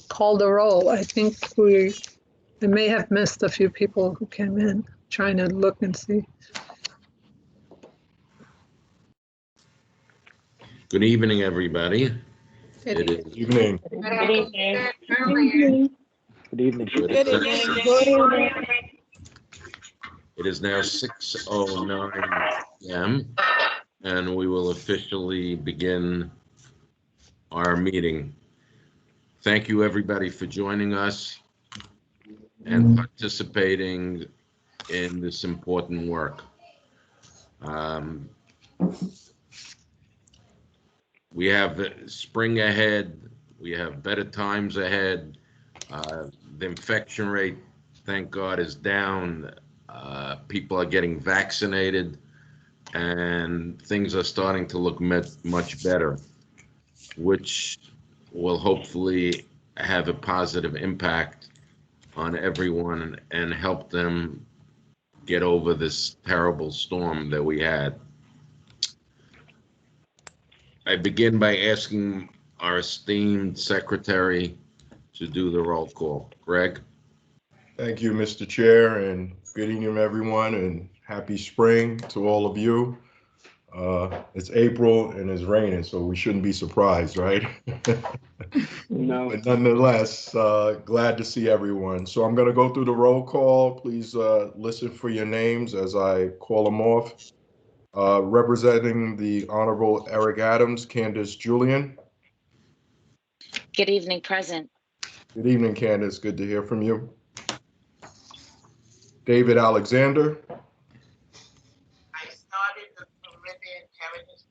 call the roll. I think we may have missed a few people who came in, trying to look and see. Good evening, everybody. It is Evening. Good evening. Good evening. Good evening. It is now 6:09 p.m. and we will officially begin our meeting. Thank you, everybody, for joining us and participating in this important work. We have the spring ahead. We have better times ahead. The infection rate, thank God, is down. People are getting vaccinated and things are starting to look much better, which will hopefully have a positive impact on everyone and help them get over this terrible storm that we had. I begin by asking our esteemed secretary to do the roll call. Greg? Thank you, Mr. Chair, and good evening, everyone, and happy spring to all of you. It's April and it's raining, so we shouldn't be surprised, right? No. But nonetheless, glad to see everyone. So I'm going to go through the roll call. Please listen for your names as I call them off. Representing the Honorable Eric Adams, Candace Julian. Good evening, present. Good evening, Candace. Good to hear from you. David Alexander. I started the Caribbean Heritage.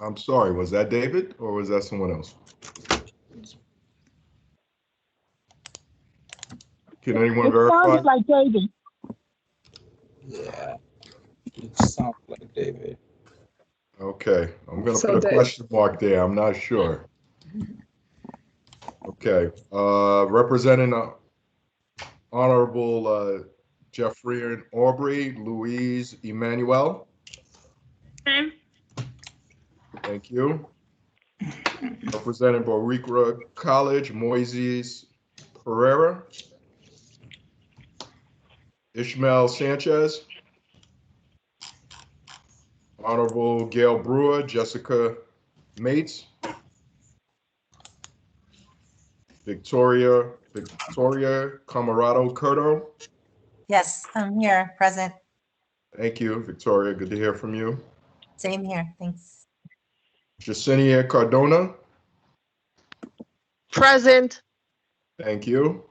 I'm sorry, was that David or was that someone else? Can anyone verify? Sounds like David. Yeah, it sounds like David. Okay, I'm gonna So put a Dave. question mark there. I'm not sure. Okay, representing Honorable Jeffrey and Aubrey, Louise Emmanuel. Thank you. Representing Boricua College, Moises Pereira. Ishmael Sanchez. Honorable Gail Brewer, Jessica Mates. Victoria Camarado Curto. Yes, I'm here, present. Thank you, Victoria. Good to hear from you. Same here, thanks. Jacinia Cardona. Present. Thank you.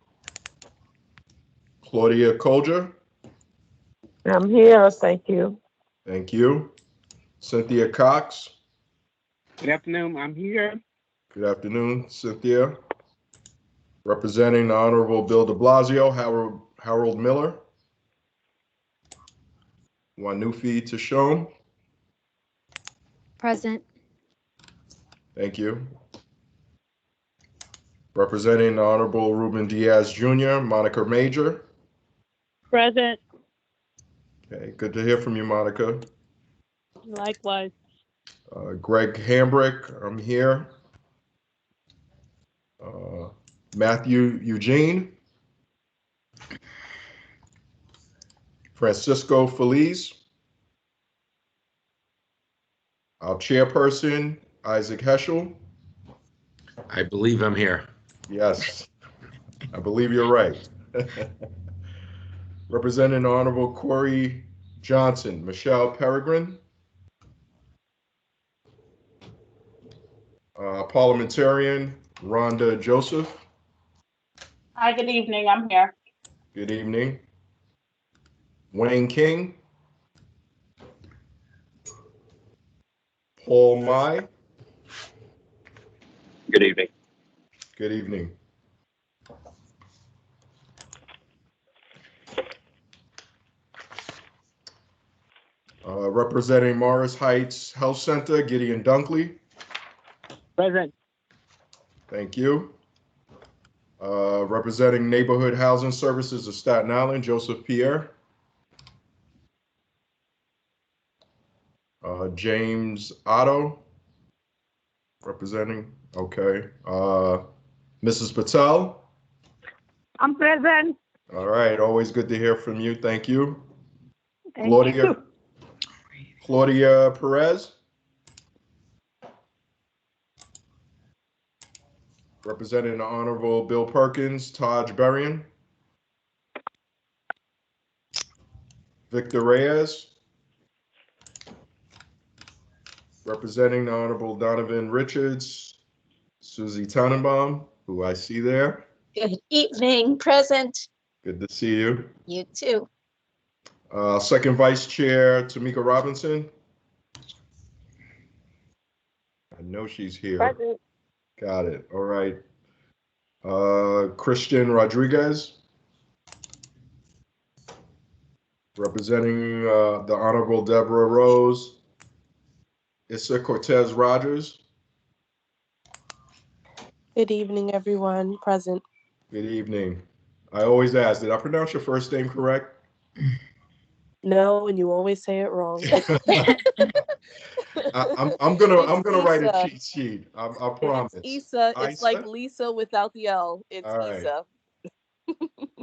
Claudia Colger. I'm here. Thank you. Thank you. Cynthia Cox. Good afternoon. I'm here. Good afternoon, Cynthia. Representing the Honorable Bill de Blasio, Harold Miller. Wanufi Tashone. Present. Thank you. Representing the Honorable Ruben Diaz Jr., Monica Major. Present. Okay, good to hear from you, Monica. Likewise. Greg Hambrick, I'm here. Matthew Eugene. Francisco Feliz. Our chairperson, Isaac Heschel. I believe I'm here. Yes, I believe you're right. Representing the Honorable Corey Johnson, Michelle Peregrine. Parliamentarian, Rhonda Joseph. Hi, good evening. I'm here. Good evening. Wayne King. Paul Mai. Good evening. Good evening. Representing Morris Heights Health Center, Gideon Dunkley. Present. Thank you. Representing Neighborhood Housing Services of Staten Island, Joseph Pierre. James Otto. representing. Okay. Mrs. Patel. I'm present. All right. Always good to hear from you. Thank you. Thank Claudia. you. Claudia Perez. Representing the Honorable Bill Perkins, Taj Berrien. Victor Reyes. Representing the Honorable Donovan Richards, Susie Tannenbaum, who I see there. Good evening, present. Good to see you. You too. Second Vice Chair, Tamika Robinson. I know she's here. Present. Got it. All right. Christian Rodriguez. Representing the Honorable Deborah Rose. Issa Cortez Rogers. Good evening, everyone. Present. Good evening. I always ask, did I pronounce your first name correct? No, and you always say it wrong. I'm gonna write a Issa. cheat sheet. I promise. It's Issa. It's Isa? like Lisa without the L. It's All right. Issa.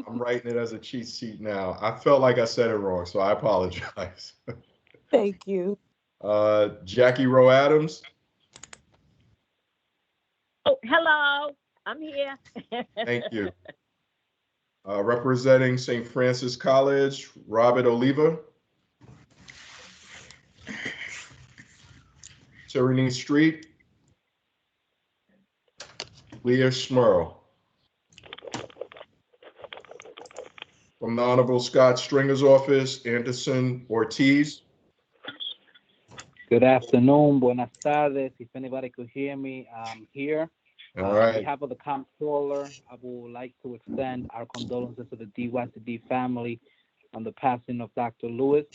I'm writing it as a cheat sheet now. I felt like I said it wrong, so I apologize. Thank you. Jackie Rowe Adams. Oh, hello. I'm here. Thank you. Representing St. Francis College, Robert Oliva. Tyranny Street, Leah Schmerl. From the Honorable Scott Stringer's office, Anderson Ortiz. Good afternoon, buenas tardes. If anybody could hear me, I'm here. All On right. behalf of the comptroller, I would like to extend our condolences to the DYCD family on the passing of Dr. Lewis.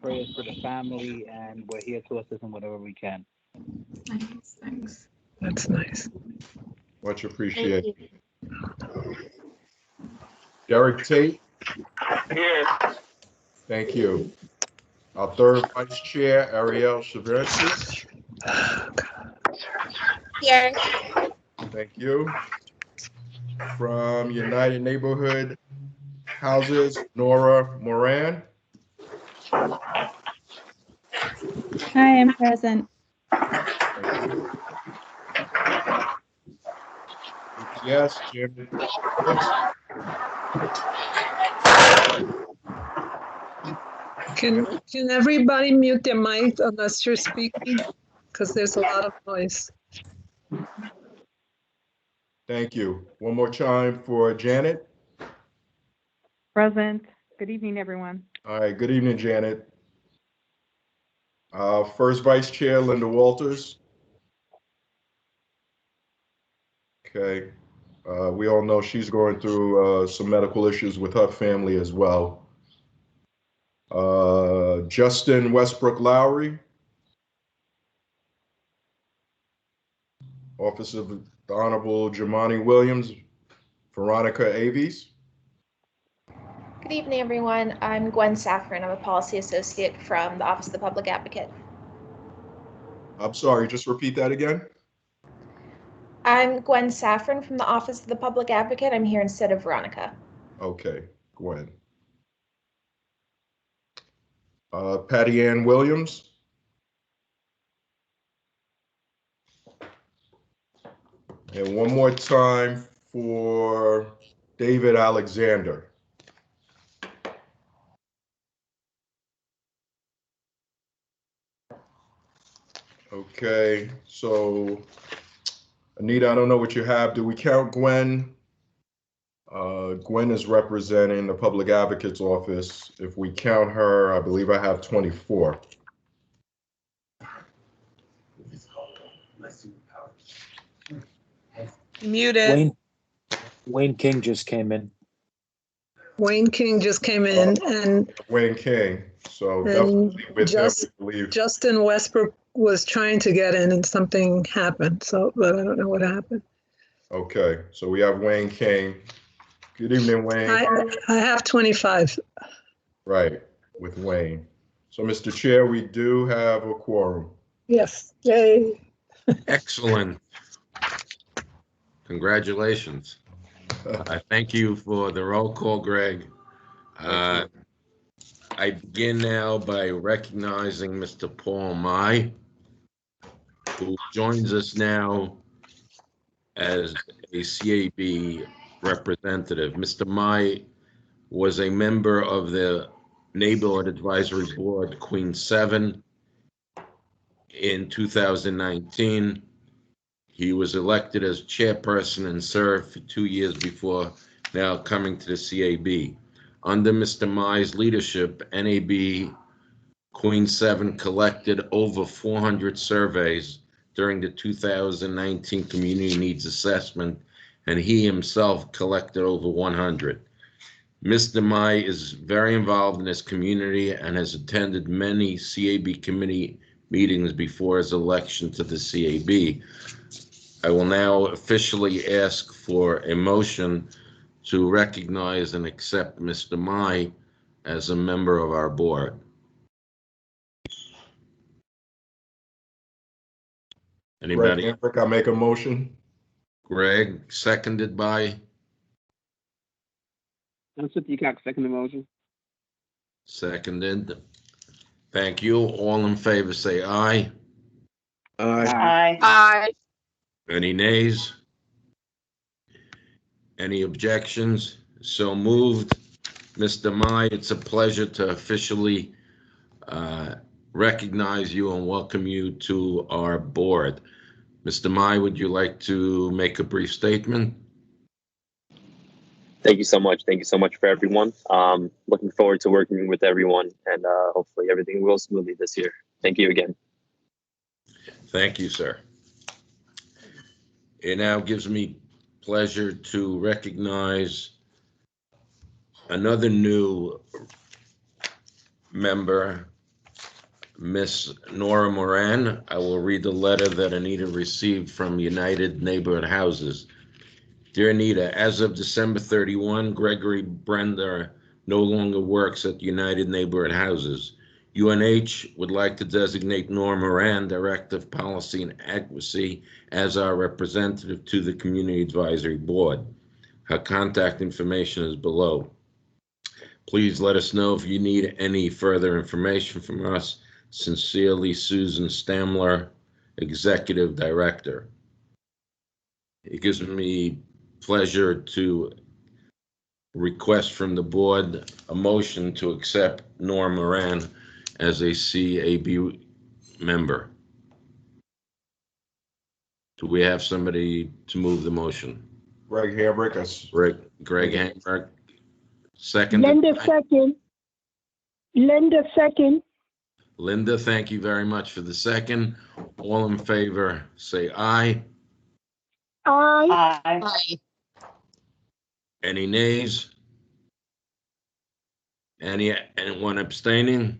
Prayers for the family, and we're here to assist in whatever we can. Nice, thanks. That's nice. Much appreciated. Derek Tate. Here. Thank you. Our third vice chair, Ariel Shaverski. Here. Thank you. From United Neighborhood Houses, Nora Moran. Hi, I'm present. Thank you. Yes, Jim. Can everybody mute their mic unless you're speaking? Because there's a lot of noise. Thank you. One more time for Janet. Present. Good evening, everyone. All right, good evening, Janet. First Vice Chair, Linda Walters. Okay. We all know she's going through some medical issues with her family as well. Justin Westbrook Lowry. Office of the Honorable Jamani Williams, Veronica Avies. Good evening, everyone. I'm Gwen Saffron. I'm a policy associate from the Office of the Public Advocate. I'm sorry, just repeat that again. I'm Gwen Saffron from the Office of the Public Advocate. I'm here instead of Veronica. Okay, Gwen. Patty Ann Williams. And one more time for David Alexander. Okay, so Anita, I don't know what you have. Do we count Gwen? Gwen is representing the Public Advocate's Office. If we count her, I believe I have 24. Muted. Wayne King just came in. Wayne King just came in, and Wayne King. So definitely with him, we believe. Justin Westbrook was trying to get in, and something happened. So, but I don't know what happened. Okay, so we have Wayne King. Good evening, Wayne. I have 25. Right, with Wayne. So, Mr. Chair, we do have a quorum. Yes. Yay. Excellent. Congratulations. Thank you for the roll call, Greg. I begin now by recognizing Mr. Paul Mai, who joins us now as a CAB representative. Mr. Mai was a member of the Neighborhood Advisory Board, Queen 7, in 2019. He was elected as chairperson and served for 2 years before now coming to the CAB. Under Mr. Mai's leadership, NAB Queen 7 collected over 400 surveys during the 2019 Community Needs Assessment, and he himself collected over 100. Mr. Mai is very involved in his community and has attended many CAB committee meetings before his election to the CAB. I will now officially ask for a motion to recognize and accept Mr. Mai as a member of our board. Anybody? Greg Hamrick, I make a motion. Greg, seconded by? Peacock, second the motion. Seconded. Thank you. All in favor say aye. Aye. Aye. Any nays? Any objections? So moved. Mr. Mai, it's a pleasure to officially recognize you and welcome you to our board. Mr. Mai, would you like to make a brief statement? Thank you so much. Thank you so much for everyone. Looking forward to working with everyone, and hopefully everything will smoothly this year. Thank you again. Thank you, sir. It now gives me pleasure to recognize another new member, Miss Nora Moran. I will read the letter that Anita received from United Neighborhood Houses. Dear Anita, as of December 31, Gregory Brender no longer works at United Neighborhood Houses. UNH would like to designate Nora Moran, Director of Policy and Advocacy, as our representative to the Community Advisory Board. Her contact information is below. Please let us know if you need any further information from us. Sincerely, Susan Stamler, Executive Director. It gives me pleasure to request from the board a motion to accept Nora Moran as a CAB member. Do we have somebody to move the motion? Greg Hamrick. Greg Hamrick. Second. Linda second. Linda second. Linda, thank you very much for the second. All in favor, say aye. Aye. Aye. Any nays? Anyone abstaining?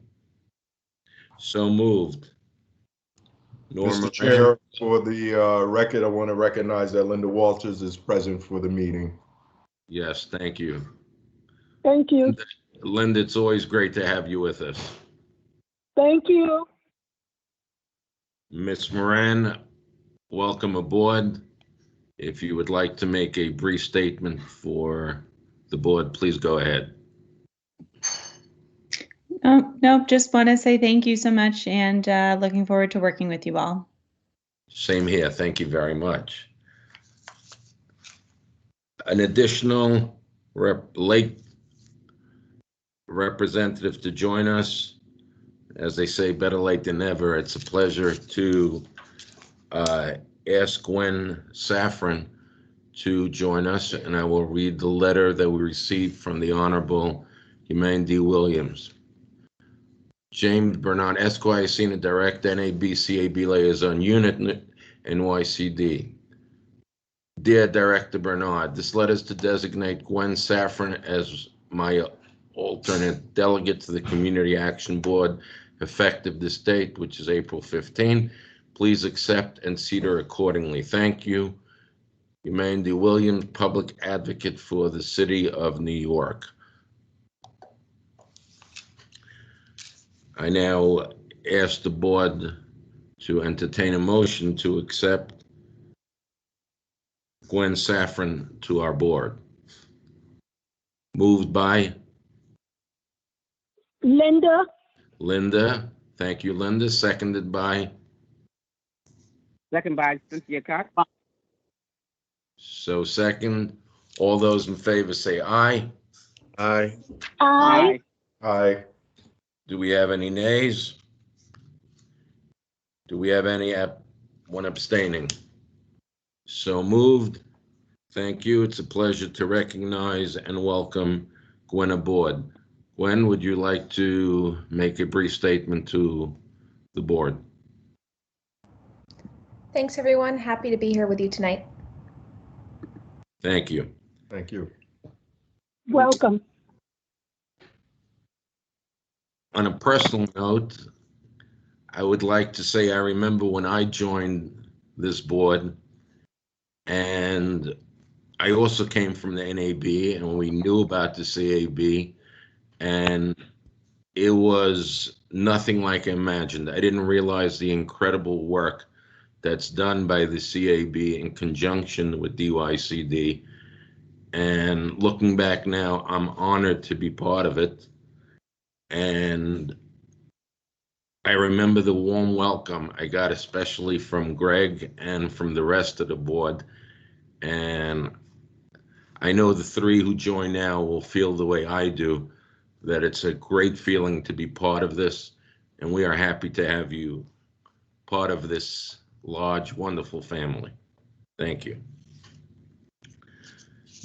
So moved. Mr. Chair, for the record, I want to recognize that Linda Walters is present for the meeting. Yes, thank you. Thank you. Linda, it's always great to have you with us. Thank you. Ms. Moran, welcome aboard. If you would like to make a brief statement for the board, please go ahead. No, just want to say thank you so much and looking forward to working with you all. Same here. Thank you very much. An additional late representative to join us. As they say, better late than never. It's a pleasure to ask Gwen Safran to join us, and I will read the letter that we received from the Honorable Humane D. Williams. James Bernard, Esquire, Senior Director, NAB-CAB Liaison Unit, NYCD. Dear Director Bernard, this letter is to designate Gwen Safran as my alternate delegate to the Community Action Board effective this date, which is April 15. Please accept and seat her accordingly. Thank you. Humane D. Williams, Public Advocate for the City of New York. I now ask the board to entertain a motion to accept Gwen Saffron to our board. Moved by Linda, Linda. Thank you, Linda. Seconded by? Second by Cynthia Cox. So second. All those in favor say aye. Aye. aye. Aye. Do we have any nays? Do we have one abstaining? So moved. Thank you. It's a pleasure to recognize and welcome Gwen aboard. Gwen, would you like to make a brief statement to the board? Thanks, everyone. Happy to be here with you tonight. Thank you. Thank you. Welcome. On a personal note, I would like to say I remember when I joined this board, and I also came from the NAB, and we knew about the CAB, and it was nothing like I imagined. I didn't realize the incredible work that's done by the CAB in conjunction with DYCD. And looking back now, I'm honored to be part of it. And I remember the warm welcome I got, especially from Greg and from the rest of the board. And I know the three who join now will feel the way I do, that it's a great feeling to be part of this. And we are happy to have you part of this large, wonderful family. Thank you.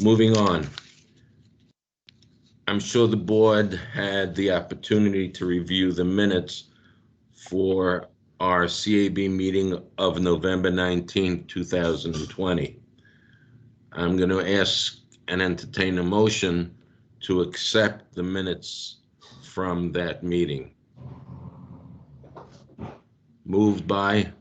Moving on. I'm sure the board had the opportunity to review the minutes for our CAB meeting of November 19, 2020. I'm going to ask and entertain a motion to accept the minutes from that meeting. Moved by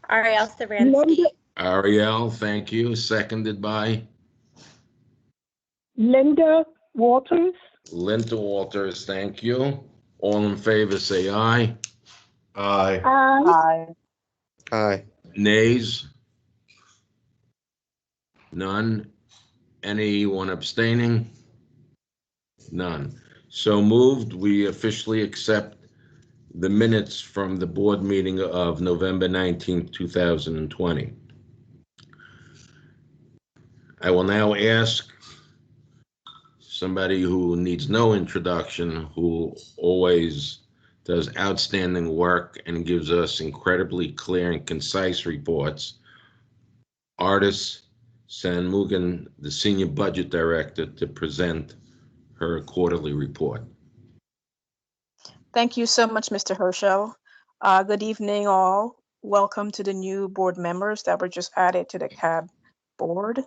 Ariel Savransky. Ariel, thank you. Seconded by Linda Walters, Linda Walters, thank you. All in favor say aye. Aye. aye. Aye. Nays? None. Anyone abstaining? None. So moved. We officially accept the minutes from the board meeting of November 19th, 2020. I will now ask somebody who needs no introduction, who always does outstanding work and gives us incredibly clear and concise reports, Artis Sanmugan, the Senior Budget Director, to present her quarterly report. Thank you so much, Mr. Herschel. Good evening, all. Welcome to the new board members that were just added to the CAB board.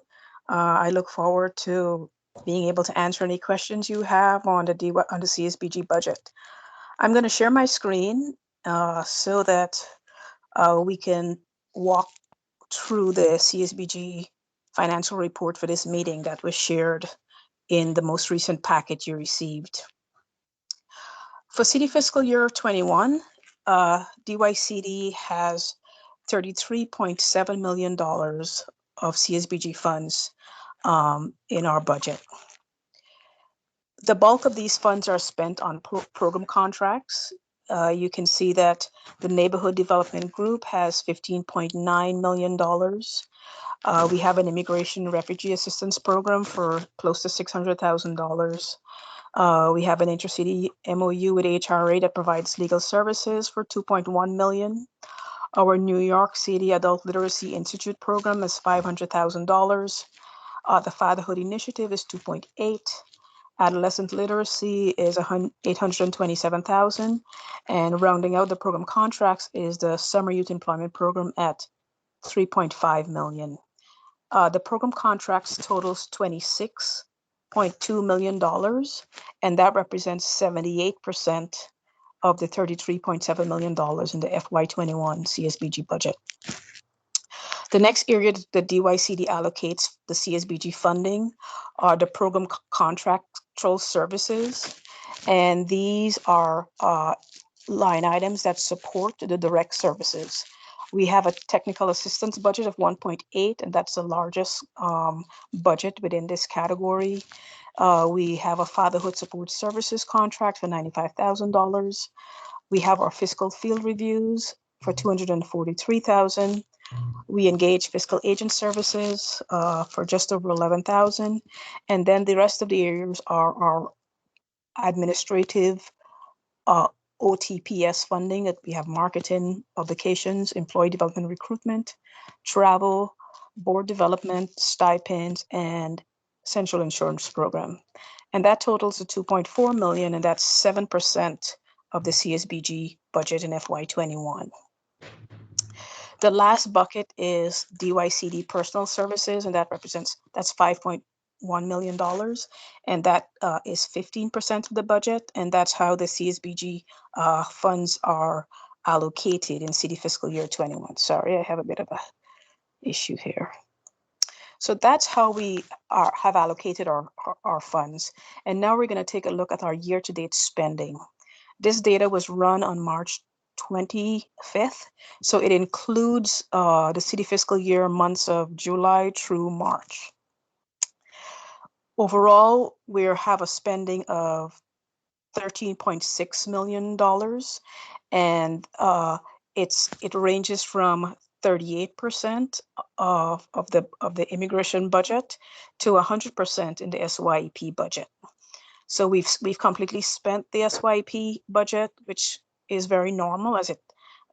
I look forward to being able to answer any questions you have on the CSBG budget. I'm going to share my screen so that we can walk through the CSBG financial report for this meeting that was shared in the most recent packet you received. For city fiscal year 21, DYCD has $33.7 million of CSBG funds in our budget. The bulk of these funds are spent on program contracts. You can see that the Neighborhood Development Group has $15.9 million. We have an Immigration and Refugee Assistance Program for close to $600,000. We have an intercity MOU with HRA that provides legal services for $2.1 million. Our New York City Adult Literacy Institute program is $500,000. The Fatherhood Initiative is 2.8. Adolescent literacy is $827,000. And rounding out the program contracts is the Summer Youth Employment Program at $3.5 million. The program contracts totals $26.2 million, and that represents 78% of the $33.7 million in the FY21 CSBG budget. The next area that DYCD allocates the CSBG funding are the program contractual services, and these are line items that support the direct services. We have a technical assistance budget of 1.8, and that's the largest budget within this category. We have a fatherhood support services contract for $95,000. We have our fiscal field reviews for $243,000. We engage fiscal agent services for just over $11,000. And then the rest of the areas are our administrative OTPS funding that we have: marketing, publications, employee development, recruitment, travel, board development, stipends, and central insurance program. And that totals to $2.4 million, and that's 7% of the CSBG budget in FY21. The last bucket is DYCD personal services, and that's $5.1 million, and that is 15% of the budget, and that's how the CSBG funds are allocated in city fiscal year 21. Sorry, I have a bit of a issue here. So that's how we have allocated our funds. And now we're going to take a look at our year-to-date spending. This data was run on March 25th, so it includes the city fiscal year months of July through March. Overall, we have a spending of $13.6 million, and it ranges from 38% of the immigration budget to 100% in the SYEP budget. So we've completely spent the SYEP budget, which is very normal, as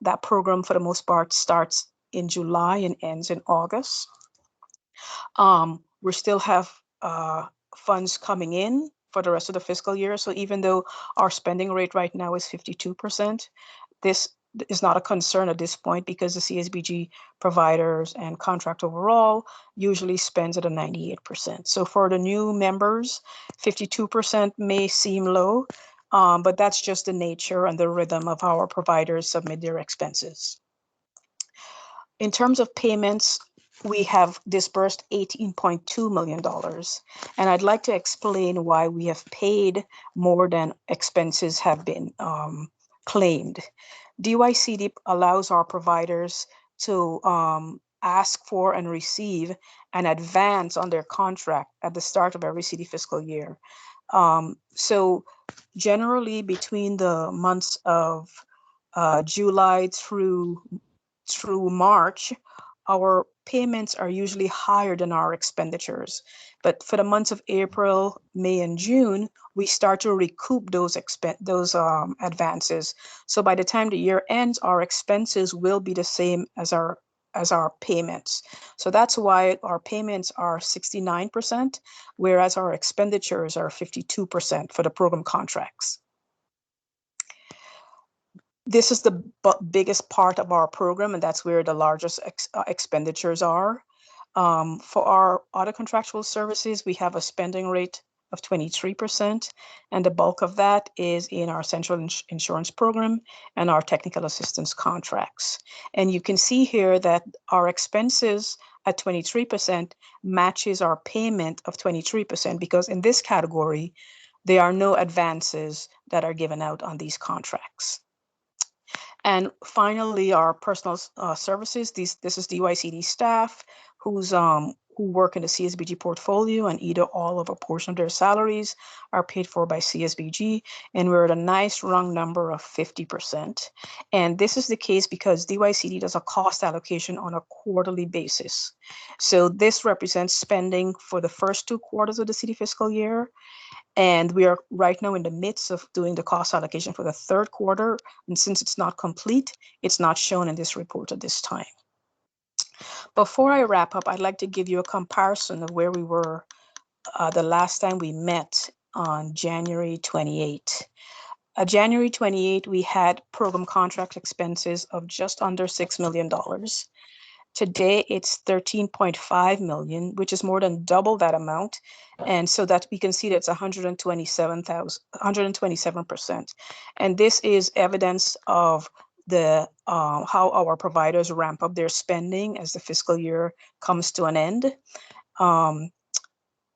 that program for the most part starts in July and ends in August. We still have funds coming in for the rest of the fiscal year. So even though our spending rate right now is 52%, this is not a concern at this point, because the CSBG providers and contract overall usually spends at a 98%. So for the new members, 52% may seem low, but that's just the nature and the rhythm of how our providers submit their expenses. In terms of payments, we have disbursed $18.2 million. And I'd like to explain why we have paid more than expenses have been claimed. DYCD allows our providers to ask for and receive an advance on their contract at the start of every city fiscal year. So generally between the months of July through March, our payments are usually higher than our expenditures. But for the months of April, May, and June, we start to recoup those advances. So by the time the year ends, our expenses will be the same as our payments. So that's why our payments are 69%, whereas our expenditures are 52% for the program contracts. This is the biggest part of our program, and that's where the largest expenditures are. For our other contractual services, we have a spending rate of 23%, and the bulk of that is in our central insurance program and our technical assistance contracts. And you can see here that our expenses at 23% matches our payment of 23%, because in this category, there are no advances that are given out on these contracts. And finally, our personal services. This is DYCD staff who work in the CSBG portfolio, and either all of a portion of their salaries are paid for by CSBG, and we're at a nice round number of 50%. And this is the case because DYCD does a cost allocation on a quarterly basis. So this represents spending for the first 2 quarters of the city fiscal year. And we are right now in the midst of doing the cost allocation for the 3rd quarter. And since it's not complete, it's not shown in this report at this time. Before I wrap up, I'd like to give you a comparison of where we were the last time we met on January 28. January 28, we had program contract expenses of just under $6 million. Today, it's 13.5 million, which is more than double that amount. And so that we can see that's 127%. And this is evidence of the how our providers ramp up their spending as the fiscal year comes to an end.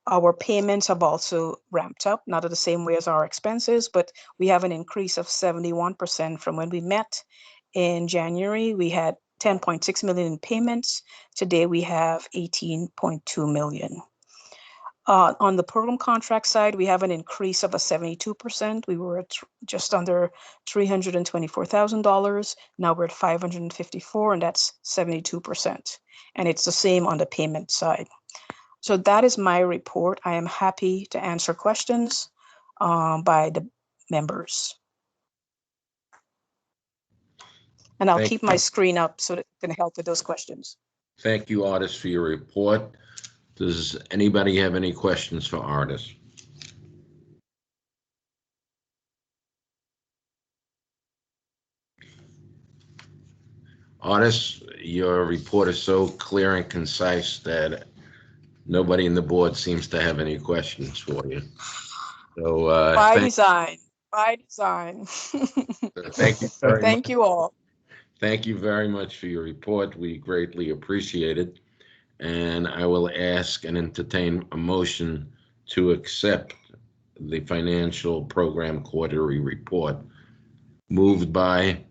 Our payments have also ramped up, not at the same way as our expenses, but we have an increase of 71% from when we met in January. We had 10.6 million in payments. Today we have 18.2 million. On the program contract side, we have an increase of 72%. We were at just under $324,000. Now we're at 554, and that's 72%. And it's the same on the payment side. So that is my report. I am happy to answer questions by the members. And I'll keep my screen up so that it can help with those questions. Thank you, Artis, for your report. Does anybody have any questions for Artis? Artis, your report is so clear and concise that nobody in the board seems to have any questions for you. So by design. Thank you very much. Thank you all. Thank you very much for your report. We greatly appreciate it. And I will ask and entertain a motion to accept the financial program quarterly report. Moved by?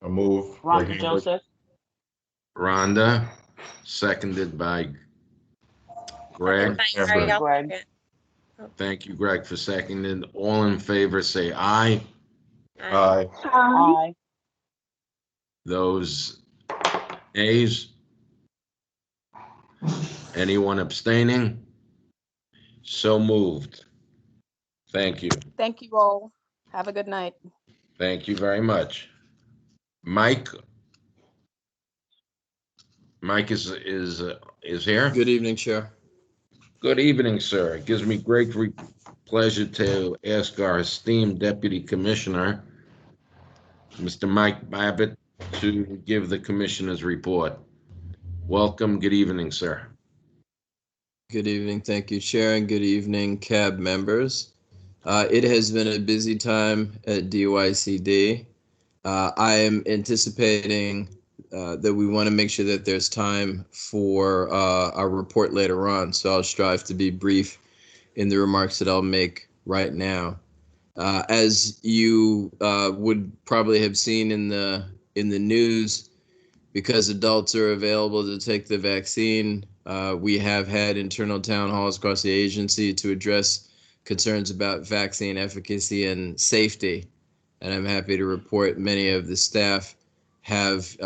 I move. Rhonda Joseph. Rhonda, seconded by Greg. Greg. Thank you, Greg, for seconding. All in favor, say aye. Aye. Aye. Those nays? Anyone abstaining? So moved. Thank you. Thank you all. Have a good night. Thank you very much. Mike? Mike is here? Good evening, Chair. Good evening, sir. It gives me great pleasure to ask our esteemed Deputy Commissioner, Mr. Mike Bobbitt, to give the Commissioner's report. Welcome. Good evening, sir. Good evening. Thank you, Chair, and good evening, CAB members. It has been a busy time at DYCD. I am anticipating that we want to make sure that there's time for our report later on. So I'll strive to be brief in the remarks that I'll make right now. As you would probably have seen in the news, because adults are available to take the vaccine, we have had internal town halls across the agency to address concerns about vaccine efficacy and safety. And I'm happy to report many of the staff have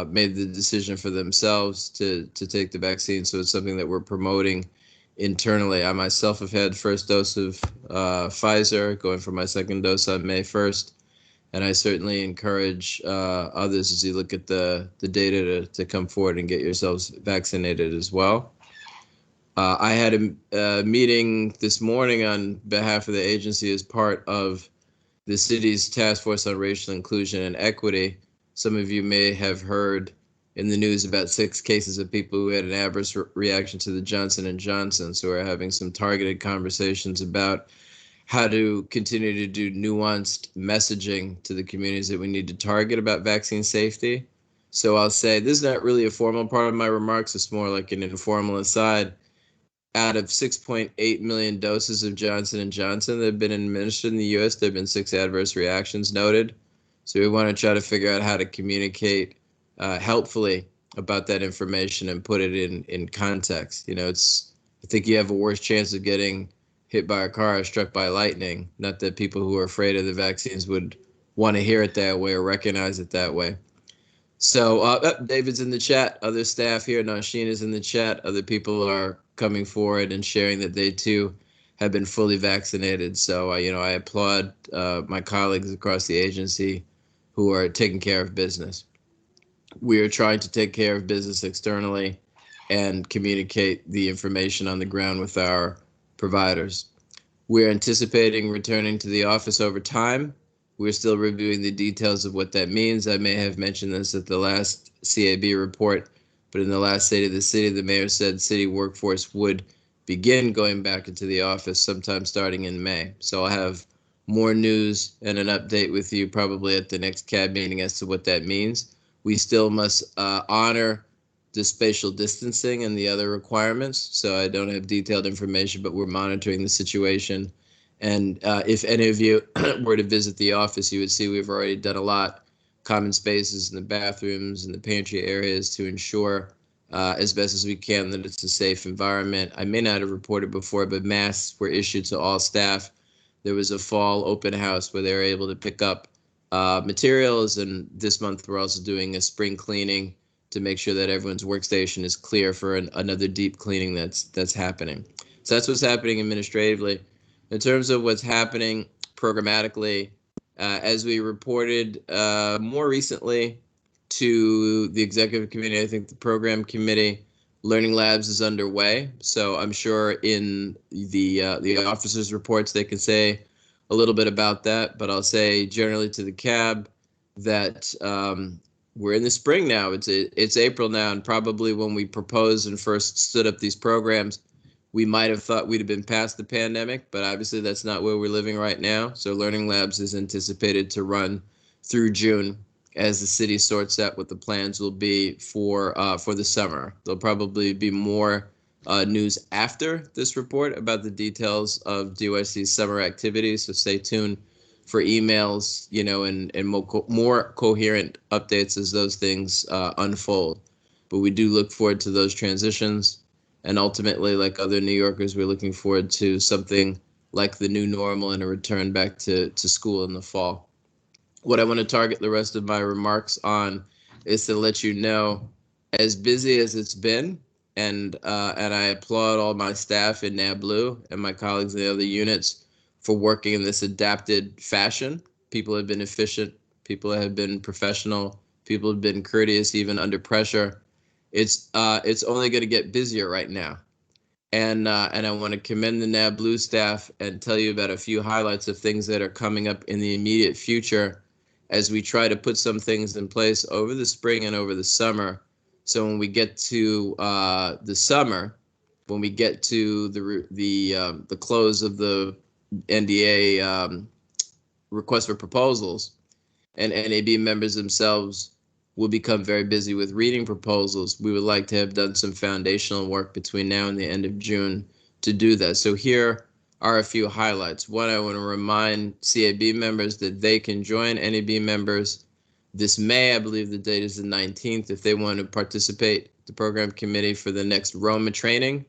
made the decision for themselves to take the vaccine. So it's something that we're promoting internally. I myself have had first dose of Pfizer, going for my second dose on May 1st. And I certainly encourage others, as you look at the data, to come forward and get yourselves vaccinated as well. I had a meeting this morning on behalf of the agency as part of the city's Task Force on Racial Inclusion and Equity. Some of you may have heard in the news about 6 cases of people who had an adverse reaction to the Johnson & Johnson. So we're having some targeted conversations about how to continue to do nuanced messaging to the communities that we need to target about vaccine safety. So I'll say this is not really a formal part of my remarks. It's more like an informal aside. Out of 6.8 million doses of Johnson & Johnson that have been administered in the U.S., there have been 6 adverse reactions noted. So we want to try to figure out how to communicate helpfully about that information and put it in context. You know, I think you have a worse chance of getting hit by a car or struck by lightning. Not that people who are afraid of the vaccines would want to hear it that way or recognize it that way. So David's in the chat, other staff here, Nasheen is in the chat, other people are coming forward and sharing that they too have been fully vaccinated. So, I applaud my colleagues across the agency who are taking care of business. We are trying to take care of business externally and communicate the information on the ground with our providers. We're anticipating returning to the office over time. We're still reviewing the details of what that means. I may have mentioned this at the last CAB report, but in the last State of the City, the mayor said city workforce would begin going back into the office sometime starting in May. So I'll have more news and an update with you probably at the next CAB meeting as to what that means. We still must honor the spatial distancing and the other requirements. So I don't have detailed information, but we're monitoring the situation. And if any of you were to visit the office, you would see we've already done a lot. Common spaces in the bathrooms and the pantry areas to ensure as best as we can that it's a safe environment. I may not have reported before, but masks were issued to all staff. There was a fall open house where they were able to pick up materials, and this month we're also doing a spring cleaning to make sure that everyone's workstation is clear for another deep cleaning that's happening. So that's what's happening administratively. In terms of what's happening programmatically, as we reported more recently to the executive committee, I think the program committee, Learning Labs is underway. So I'm sure in the officers' reports they can say a little bit about that. But I'll say generally to the CAB that we're in the spring now. It's April now, and probably when we proposed and first stood up these programs, we might have thought we'd have been past the pandemic, but obviously that's not where we're living right now. So Learning Labs is anticipated to run through June as the city sorts out what the plans will be for the summer. There'll probably be more news after this report about the details of DYC's summer activities. So stay tuned for emails, and more coherent updates as those things unfold. But we do look forward to those transitions. And ultimately, like other New Yorkers, we're looking forward to something like the new normal and a return back to school in the fall. What I want to target the rest of my remarks on is to let you know, as busy as it's been, and I applaud all my staff in NABLU and my colleagues in the other units for working in this adapted fashion. People have been efficient, people have been professional, people have been courteous even under pressure. It's only going to get busier right now. And I want to commend the NABLU staff and tell you about a few highlights of things that are coming up in the immediate future as we try to put some things in place over the spring and over the summer. So when we get to the summer, when we get to the close of the NDA request for proposals, and NAB members themselves will become very busy with reading proposals, we would like to have done some foundational work between now and the end of June to do that. So here are a few highlights. One, I want to remind CAB members that they can join NAB members this May. I believe the date is the 19th. If they want to participate, the program committee for the next Roma training.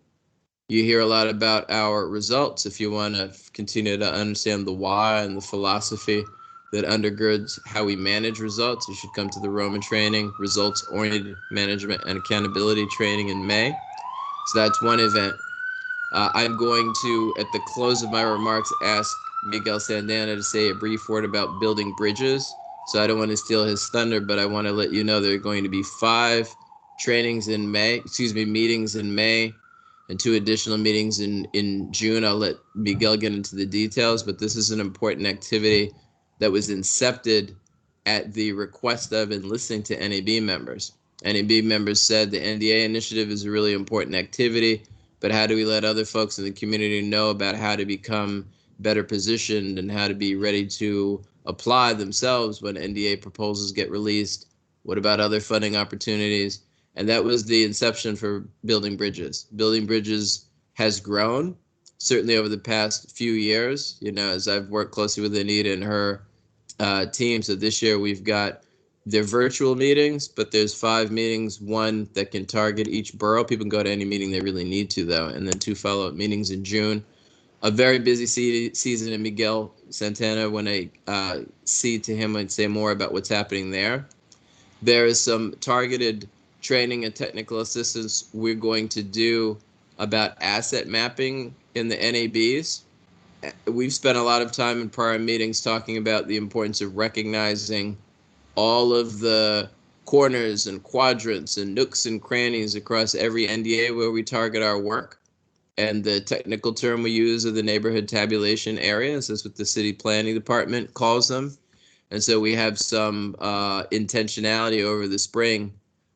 You hear a lot about our results. If you want to continue to understand the why and the philosophy that undergirds how we manage results, you should come to the Roma training, results-oriented management and accountability training in May. So that's one event. I'm going to, at the close of my remarks, ask Miguel Sandana to say a brief word about building bridges. So I don't want to steal his thunder, but I want to let you know there are going to be 5 meetings in May, and 2 additional meetings in June. I'll let Miguel get into the details, but this is an important activity that was incepted at the request of and listening to NAB members. NAB members said the NDA initiative is a really important activity, but how do we let other folks in the community know about how to become better positioned and how to be ready to apply themselves when NDA proposals get released? What about other funding opportunities? And that was the inception for Building Bridges. Building Bridges has grown, certainly over the past few years, as I've worked closely with Anita and her team. So this year we've got their virtual meetings, but there's 5 meetings, 1 that can target each borough. People can go to any meeting they really need to, though, and then 2 follow-up meetings in June. A very busy season in Miguel Santana. When I cede to him, I'd say more about what's happening there. There is some targeted training and technical assistance we're going to do about asset mapping in the NABs. We've spent a lot of time in prior meetings talking about the importance of recognizing all of the corners and quadrants and nooks and crannies across every NDA where we target our work. And the technical term we use are the neighborhood tabulation areas. That's what the city planning department calls them. And so we have some intentionality over the spring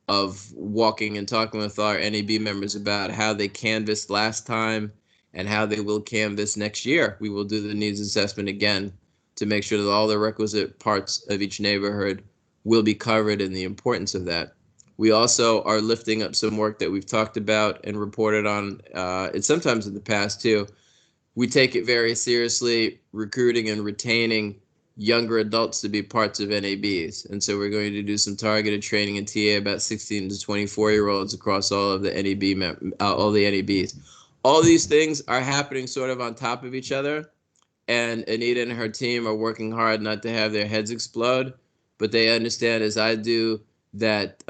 of walking and talking with our NAB members about how they canvassed last time and how they will canvass next year. We will do the needs assessment again to make sure that all the requisite parts of each neighborhood will be covered and the importance of that. We also are lifting up some work that we've talked about and reported on, and sometimes in the past too. We take it very seriously, recruiting and retaining younger adults to be parts of NABs. And so we're going to do some targeted training in TA about 16 to 24-year-olds across all of the all the NABs. All these things are happening sort of on top of each other. And Anita and her team are working hard not to have their heads explode, but they understand, as I do, that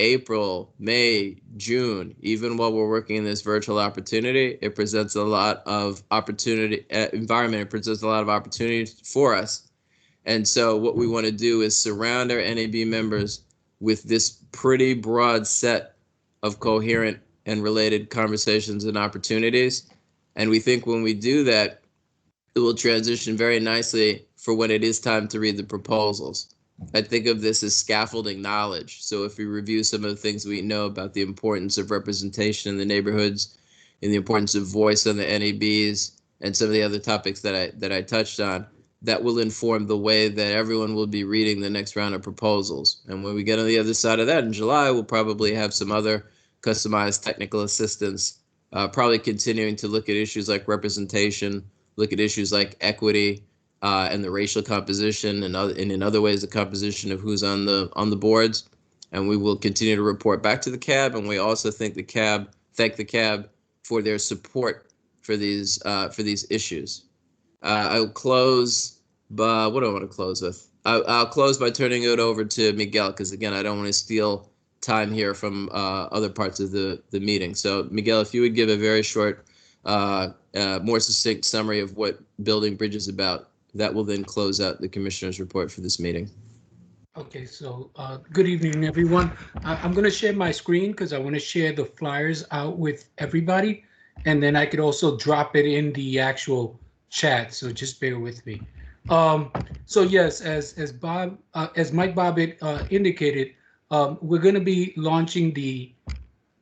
April, May, June, even while we're working in this virtual opportunity, it presents a lot of opportunity, environment, it presents a lot of opportunities for us. And so what we want to do is surround our NAB members with this pretty broad set of coherent and related conversations and opportunities. And we think when we do that, it will transition very nicely for when it is time to read the proposals. I think of this as scaffolding knowledge. So if we review some of the things we know about the importance of representation in the neighborhoods, and the importance of voice on the NABs, and some of the other topics that I touched on, that will inform the way that everyone will be reading the next round of proposals. And when we get on the other side of that in July, we'll probably have some other customized technical assistance, probably continuing to look at issues like representation, look at issues like equity, and the racial composition, and in other ways the composition of who's on the boards. And we will continue to report back to the CAB, and we also thank the CAB for their support for these issues. I'll close by, what do I want to close with? I'll close by turning it over to Miguel, because again, I don't want to steal time here from other parts of the meeting. So Miguel, if you would give a very short, more succinct summary of what Building Bridges is about, that will then close out the commissioner's report for this meeting. Okay, so good evening, everyone. I'm going to share my screen because I want to share the flyers out with everybody, and then I could also drop it in the actual chat. So just bear with me. So yes, as Mike Bobbitt indicated, we're going to be launching the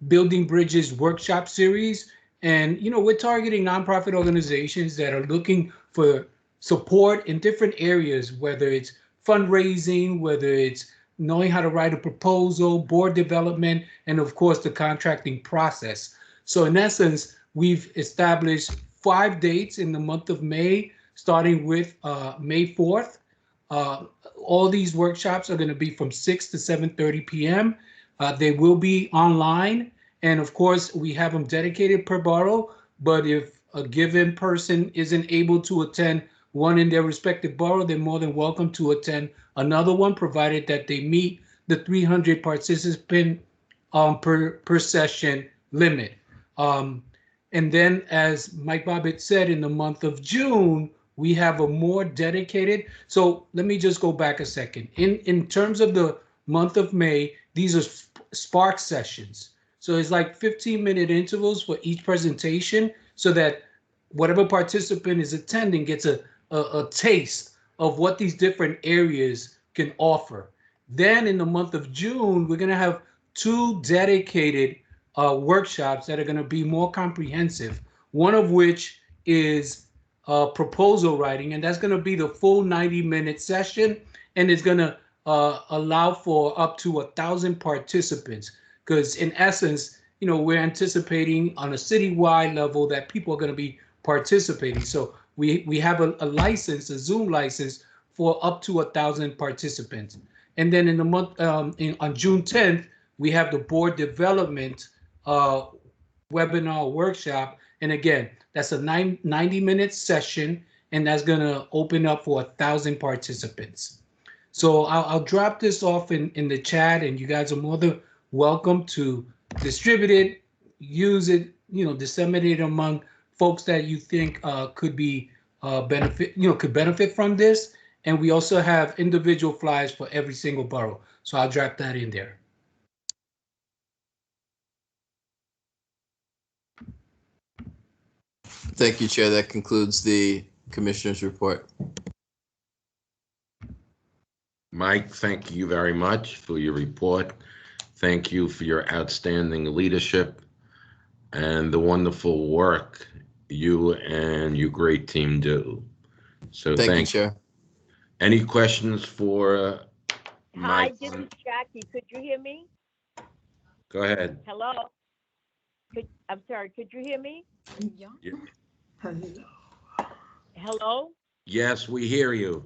Building Bridges workshop series, and we're targeting nonprofit organizations that are looking for support in different areas, whether it's fundraising, whether it's knowing how to write a proposal, board development, and of course the contracting process. So in essence, we've established 5 dates in the month of May, starting with May 4th. All these workshops are going to be from 6 to 7:30 p.m. They will be online, and of course we have them dedicated per borough, but if a given person isn't able to attend one in their respective borough, they're more than welcome to attend another one, provided that they meet the 300 participant per session limit. And then, as Mike Bobbitt said, in the month of June, we have a more dedicated. So let me just go back a second. In terms of the month of May, these are spark sessions. So it's like 15-minute intervals for each presentation, so that whatever participant is attending gets a taste of what these different areas can offer. Then in the month of June, we're going to have 2 dedicated workshops that are going to be more comprehensive, one of which is proposal writing, and that's going to be the full 90-minute session, and it's going to allow for up to 1,000 participants, because in essence, we're anticipating on a citywide level that people are going to be participating. So we have a license, a Zoom license, for up to 1,000 participants. And then in the month, on June 10th, we have the board development webinar workshop. And again, that's a 90-minute session, and that's going to open up for 1,000 participants. So I'll drop this off in the chat, and you guys are more than welcome to distribute it, use it, disseminate it among folks that you think could be could benefit from this. And we also have individual flyers for every single borough. So I'll drop that in there. Thank you, Chair. That concludes the Commissioner's report. Mike, thank you very much for your report. Thank you for your outstanding leadership and the wonderful work you and your great team do. So Thank you, Chair. Any questions for Hi, Mike? this is Jackie. Could you hear me? Go ahead. Hello? I'm sorry, could you hear me? Yeah. Hello? Yes, we hear you.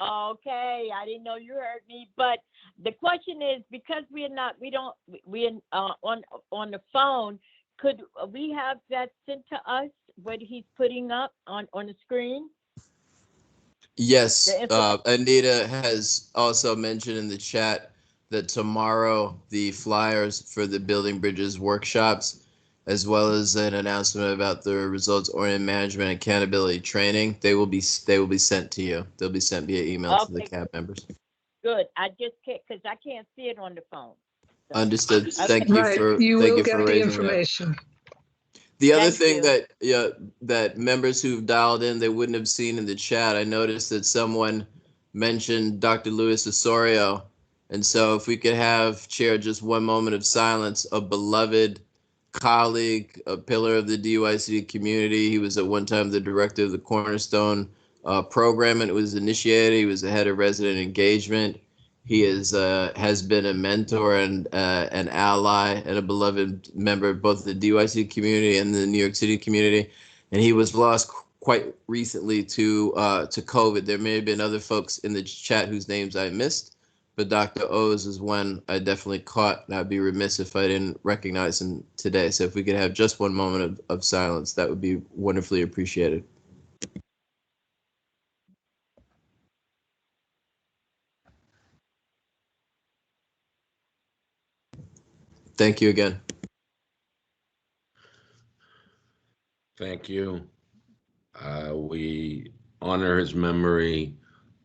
Okay, I didn't know you heard me, but the question is, because we're on the phone, could we have that sent to us, what he's putting up on the screen? Yes, Anita has also mentioned in the chat that tomorrow the flyers for the Building Bridges workshops, as well as an announcement about the results-oriented management accountability training, they will be sent to you. They'll be sent via email to the CAB members. Good. I just can't, because I can't see it on the phone. So, Understood. okay. Thank you for raising that. Information. The other thing that members who've dialed in, they wouldn't have seen in the chat, I noticed that someone mentioned Dr. Luis Osorio. And so if we could have, Chair, just one moment of silence, a beloved colleague, a pillar of the DYCD community. He was at one time the director of the Cornerstone program, and it was initiated. He was the head of resident engagement. He has been a mentor and an ally and a beloved member of both the DYCD community and the New York City community. And he was lost quite recently to COVID. There may have been other folks in the chat whose names I missed, but Dr. O's is one I definitely caught, and I'd be remiss if I didn't recognize him today. So if we could have just one moment of silence, that would be wonderfully appreciated. Thank you again. Thank you. We honor his memory.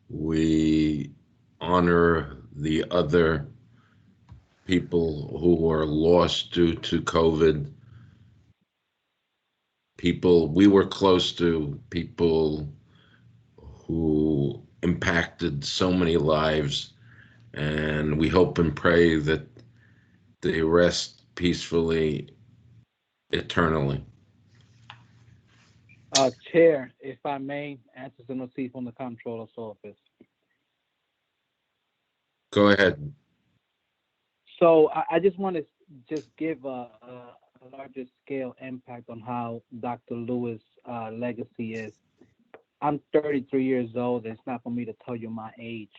We honor the other people who were lost due to COVID. People we were close to, people who impacted so many lives, and we hope and pray that they rest peacefully eternally. Chair, if I may, answer the notice from the Comptroller's office. Go ahead. So I just want to give a larger scale impact on how Dr. Lewis' legacy is. I'm 33 years old. It's not for me to tell you my age.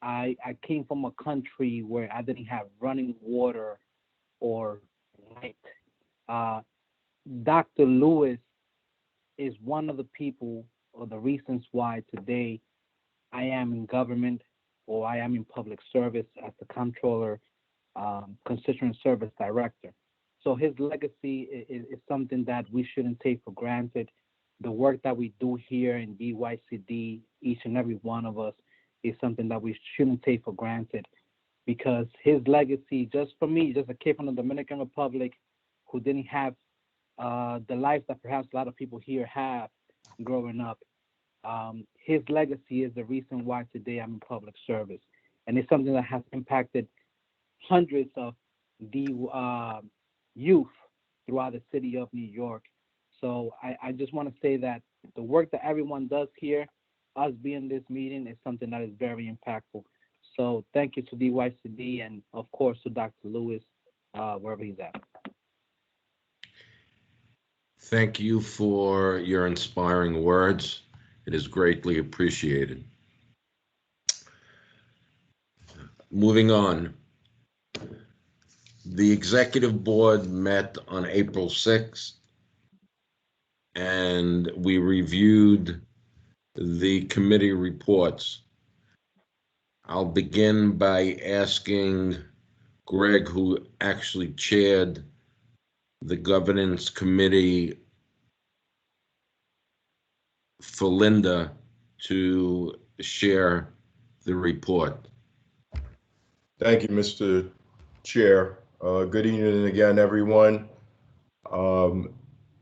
I came from a country where I didn't have running water or light. Dr. Lewis is one of the people or the reasons why today I am in government or I am in public service as the Comptroller, Constituent Service Director. So his legacy is something that we shouldn't take for granted. The work that we do here in DYCD, each and every one of us, is something that we shouldn't take for granted, because his legacy, just for me, just a kid from the Dominican Republic who didn't have the life that perhaps a lot of people here have growing up, his legacy is the reason why today I'm in public service. And it's something that has impacted hundreds of the youth throughout the city of New York. So I just want to say that the work that everyone does here, us being in this meeting, is something that is very impactful. So thank you to DYCD and of course to Dr. Lewis, wherever he's at. Thank you for your inspiring words. It is greatly appreciated. Moving on. The Executive Board met on April 6th, and we reviewed the committee reports. I'll begin by asking Greg, who actually chaired the governance committee, for Linda to share the report. Thank you, Mr. Chair. Good evening again, everyone.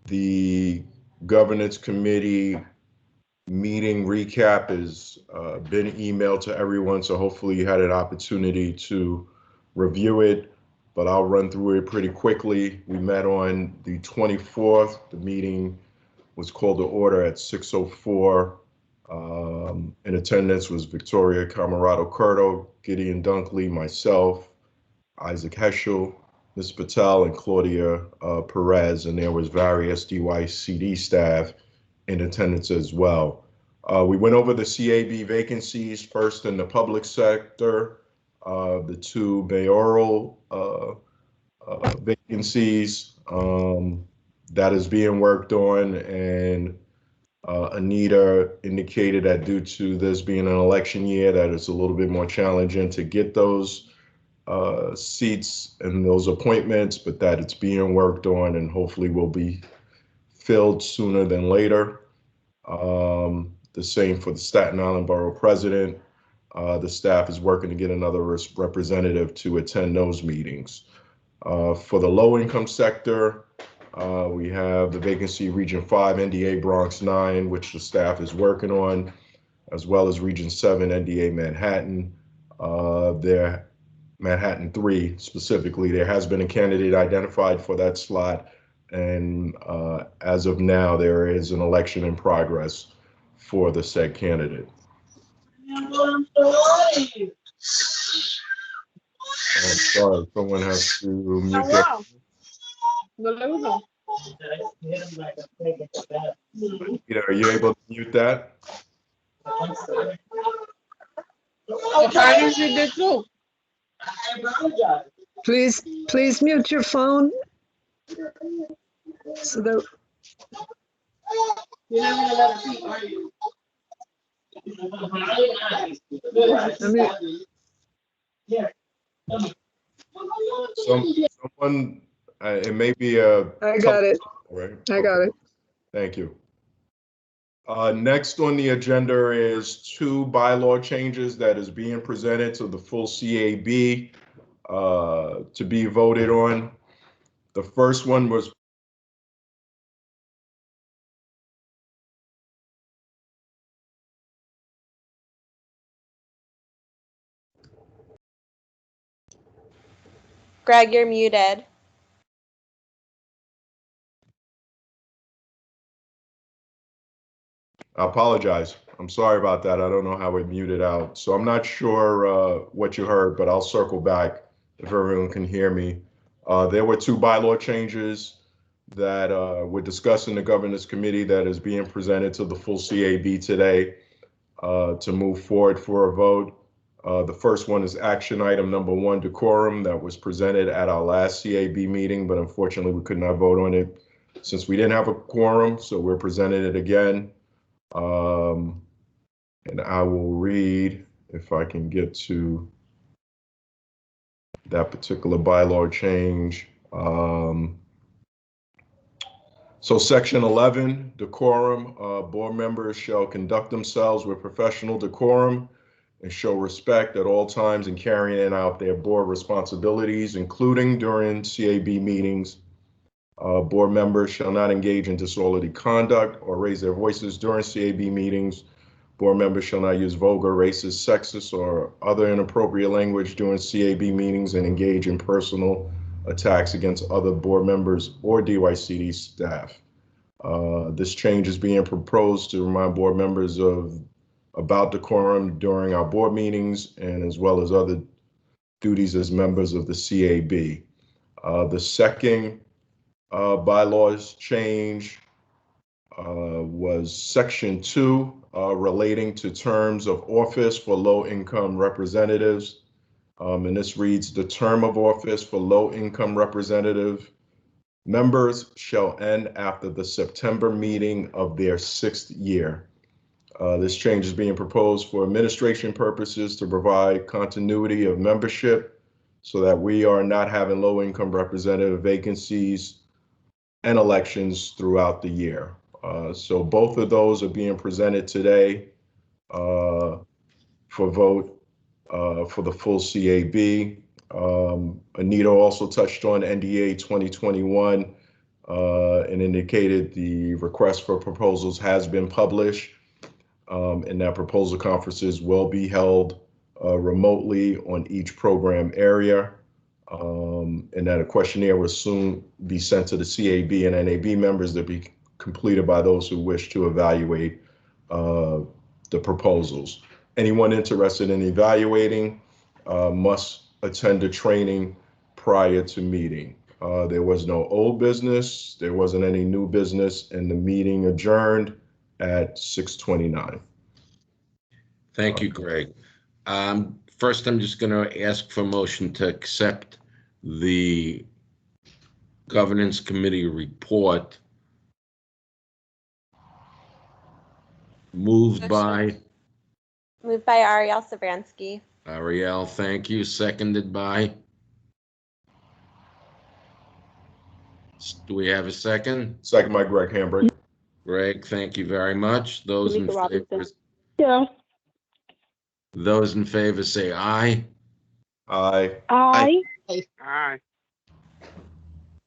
The governance committee meeting recap has been emailed to everyone, so hopefully you had an opportunity to review it, but I'll run through it pretty quickly. We met on the 24th. The meeting was called to order at 6:04. In attendance was Victoria Camarado Curto, Gideon Dunkley, myself, Isaac Heschel, Ms. Patel and Claudia Perez, and there was various DYCD staff in attendance as well. We went over the CAB vacancies, first in the public sector, the two mayoral vacancies that is being worked on, and Anita indicated that due to this being an election year, that it's a little bit more challenging to get those seats and those appointments, but that it's being worked on and hopefully will be filled sooner than later. The same for the Staten Island Borough President. The staff is working to get another representative to attend those meetings. For the low-income sector, we have the vacancy Region 5, NDA Bronx 9, which the staff is working on, as well as Region 7, NDA Manhattan. Manhattan 3 specifically, there has been a candidate identified for that slot, and as of now, there is an election in progress for the said candidate. I'm sorry, someone has to mute that. Peter, are you able to mute that? Please mute your phone. So that. Someone, it may be a. I got it. Right. I got it. Thank you. Next on the agenda is two bylaw changes that is being presented to the full CAB to be voted on. The first one was Greg, you're muted. I apologize. I'm sorry about that. I don't know how it muted out. So I'm not sure what you heard, but I'll circle back if everyone can hear me. There were two bylaw changes that were discussed in the Governance Committee that is being presented to the full CAB today to move forward for a vote. The first one is action item number 1, Decorum, that was presented at our last CAB meeting, but unfortunately we could not vote on it since we didn't have a quorum, so we're presenting it again. And I will read, if I can get to that particular bylaw change. So section 11, decorum, board members shall conduct themselves with professional decorum and show respect at all times in carrying out their board responsibilities, including during CAB meetings. Board members shall not engage in disorderly conduct or raise their voices during CAB meetings. Board members shall not use vulgar, racist, sexist, or other inappropriate language during CAB meetings and engage in personal attacks against other board members or DYCD staff. This change is being proposed to remind board members about decorum during our board meetings and as well as other duties as members of the CAB. The second bylaws change was section 2 relating to terms of office for low-income representatives. And this reads, the term of office for low-income representative members shall end after the September meeting of their 6th year. This change is being proposed for administration purposes to provide continuity of membership so that we are not having low-income representative vacancies and elections throughout the year. So both of those are being presented today for vote for the full CAB. Anita also touched on NDA 2021 and indicated the request for proposals has been published and that proposal conferences will be held remotely on each program area. And that a questionnaire will soon be sent to the CAB and NAB members to be completed by those who wish to evaluate the proposals. Anyone interested in evaluating must attend a training prior to meeting. There was no old business. There wasn't any new business, and the meeting adjourned at 6:29. Thank you, Greg. First, I'm just going to ask for motion to accept the Governance Committee report moved by Moved by Ariel Savransky. Ariel, thank you. Seconded by? Do we have a second? Second by Greg Hambrick. Greg, thank you very much. Those in favor? Yeah. Those in favor say aye. Aye. Aye. Aye.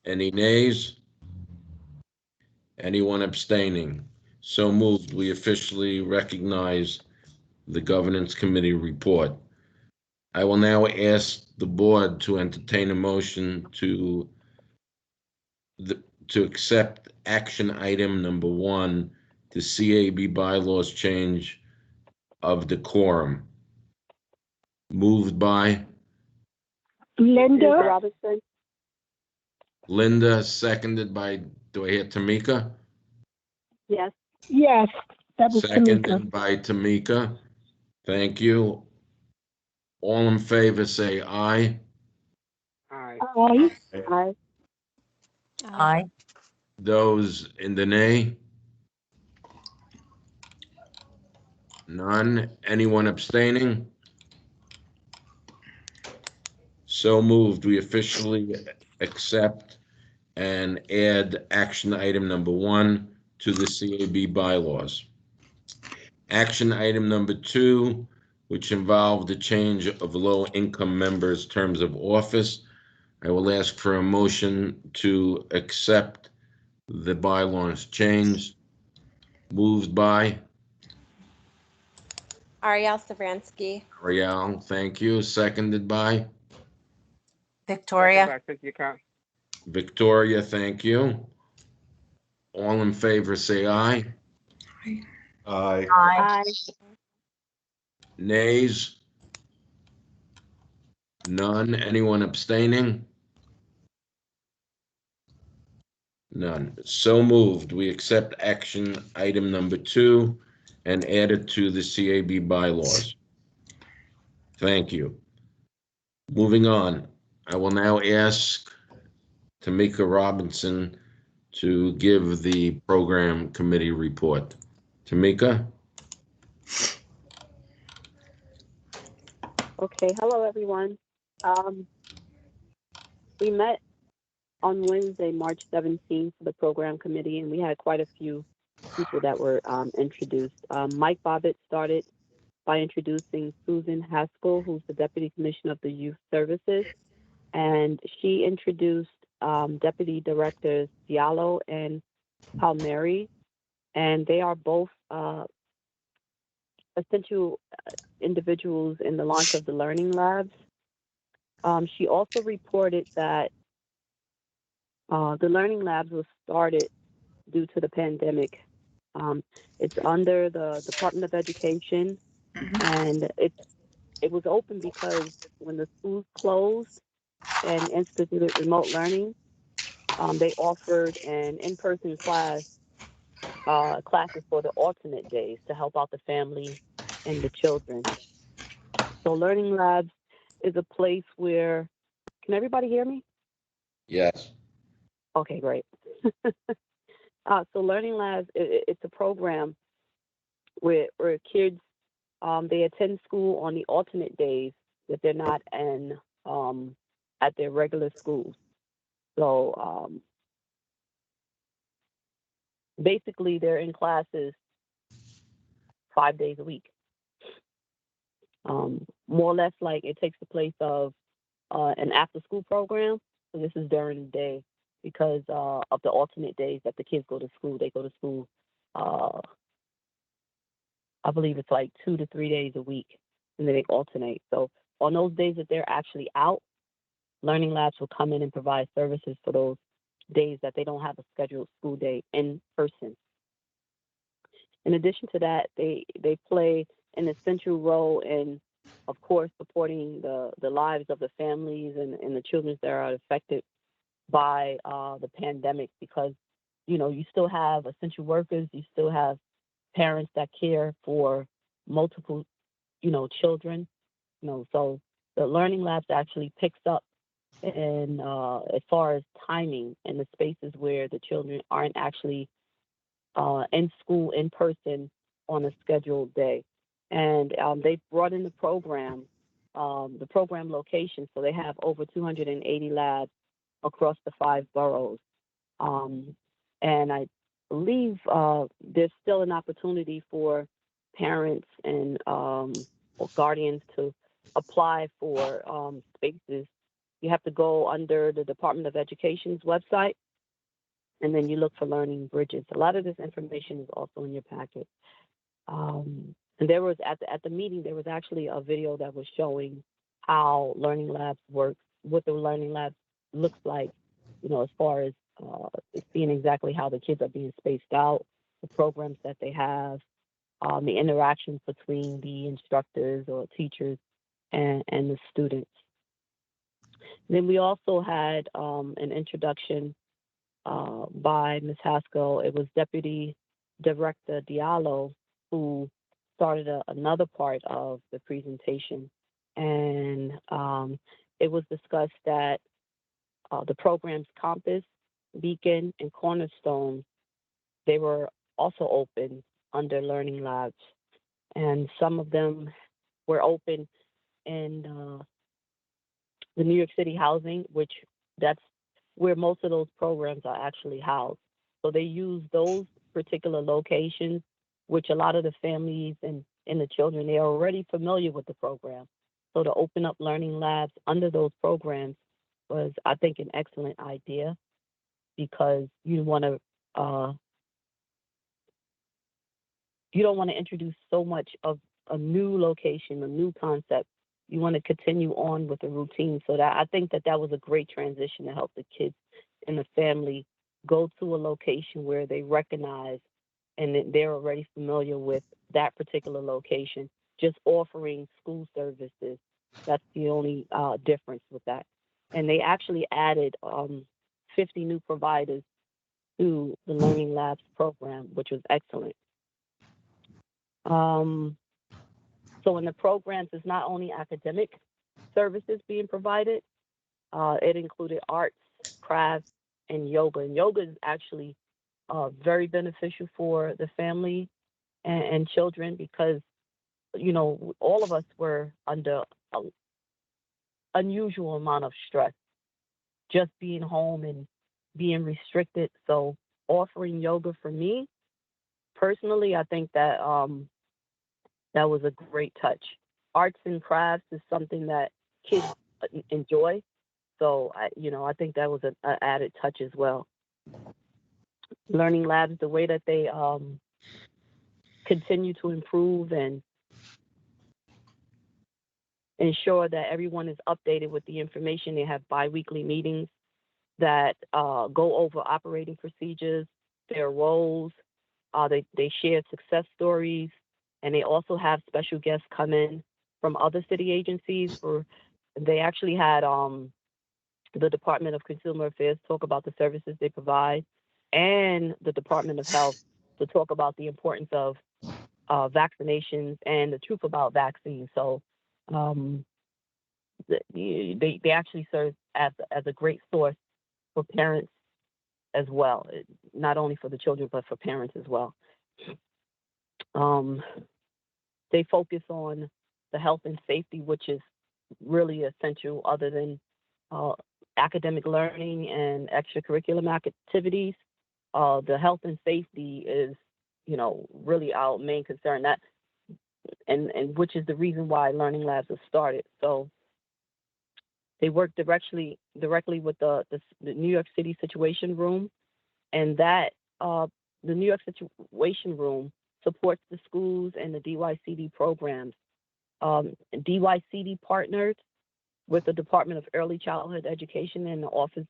Any nays? Anyone abstaining? So moved. We officially recognize the Governance Committee report. I will now ask the board to entertain a motion to accept action item number 1, the CAB bylaws change of Decorum. Moved by Linda. Robinson. Linda, seconded by, do I hear Tamika? Yes. Yes, that was Seconded Tamika. by Tamika. Thank you. All in favor say aye. Aye. Aye. Aye. Aye. Those in the nay? None. Anyone abstaining? So moved. We officially accept and add action item number 1 to the CAB bylaws. Action item number 2, which involved the change of low-income members' terms of office. I will ask for a motion to accept the bylaws change. Moved by Ariel Savransky. Ariel, thank you. Seconded by Victoria. Victoria, thank you. All in favor say aye. Aye. Aye. Nays? None. Anyone abstaining? None. So moved. We accept action item number 2 and add it to the CAB bylaws. Thank you. Moving on, I will now ask Tamika Robinson to give the program committee report. Tamika? Okay, hello everyone. We met on Wednesday, March 17th, for the program committee, and we had quite a few people that were introduced. Mike Bobbitt started by introducing Susan Haskell, who's the Deputy Commissioner of the Youth Services, and she introduced Deputy Directors Diallo and Palmieri, and they are both essential individuals in the launch of the Learning Labs. She also reported that the Learning Labs was started due to the pandemic. It's under the Department of Education, and it was open because when the schools closed and instituted remote learning, they offered an in-person classes for the alternate days to help out the family and the children. So Learning Labs is a place where, can everybody hear me? Yes. Okay, great. So Learning Labs, it's a program where kids, they attend school on the alternate days that they're not in at their regular schools. So basically they're in classes 5 days a week. More or less like it takes the place of an after school program. So this is during the day because of the alternate days that the kids go to school. They go to school, I believe it's like 2 to 3 days a week, and then they alternate. So on those days that they're actually out, Learning Labs will come in and provide services for those days that they don't have a scheduled school day in person. In addition to that, they play an essential role in of course, supporting the lives of the families and the children that are affected by the pandemic, because, you know, you still have essential workers, you still have parents that care for multiple, you know, children, you know, so the Learning Labs actually picks up in as far as timing in the spaces where the children aren't actually in school in person on a scheduled day. And they brought in the program location, so they have over 280 labs across the 5 boroughs. And I believe there's still an opportunity for parents and or guardians to apply for spaces. You have to go under the Department of Education's website, and then you look for Learning Bridges. A lot of this information is also in your packet. And there was at the meeting, there was actually a video that was showing how Learning Labs works, what the Learning Labs looks like, you know, as far as seeing exactly how the kids are being spaced out, the programs that they have, the interactions between the instructors or teachers and the students. Then we also had an introduction by Ms. Haskell. It was Deputy Director Diallo who started another part of the presentation. And it was discussed that the programs Compass, Beacon, and Cornerstone, they were also open under Learning Labs. And some of them were open in the New York City housing, which that's where most of those programs are actually housed. So they use those particular locations, which a lot of the families and the children, they are already familiar with the program. So to open up Learning Labs under those programs was, I think, an excellent idea, because you want to, you don't want to introduce so much of a new location, a new concept. You want to continue on with the routine. So that I think that was a great transition to help the kids and the family go to a location where they recognize and that they're already familiar with that particular location, just offering school services. That's the only difference with that. And they actually added 50 new providers to the Learning Labs program, which was excellent. So in the programs, it's not only academic services being provided, it included arts, crafts, and yoga. And yoga is actually very beneficial for the family and children, because, you know, all of us were under an unusual amount of stress, just being home and being restricted. So offering yoga for me, personally, I think that that was a great touch. Arts and crafts is something that kids enjoy. So, I think that was an added touch as well. Learning Labs, the way that they continue to improve and ensure that everyone is updated with the information. They have bi-weekly meetings that go over operating procedures, their roles. They share success stories, and they also have special guests come in from other city agencies. They actually had the Department of Consumer Affairs talk about the services they provide, and the Department of Health to talk about the importance of vaccinations and the truth about vaccines. So they actually serve as a great source for parents as well, not only for the children, but for parents as well. They focus on the health and safety, which is really essential other than academic learning and extracurricular activities. The health and safety is, really our main concern, and which is the reason why Learning Labs was started. So they work directly with the New York City Situation Room, and that the New York Situation Room supports the schools and the DYCD programs. DYCD partnered with the Department of Early Childhood Education and the Office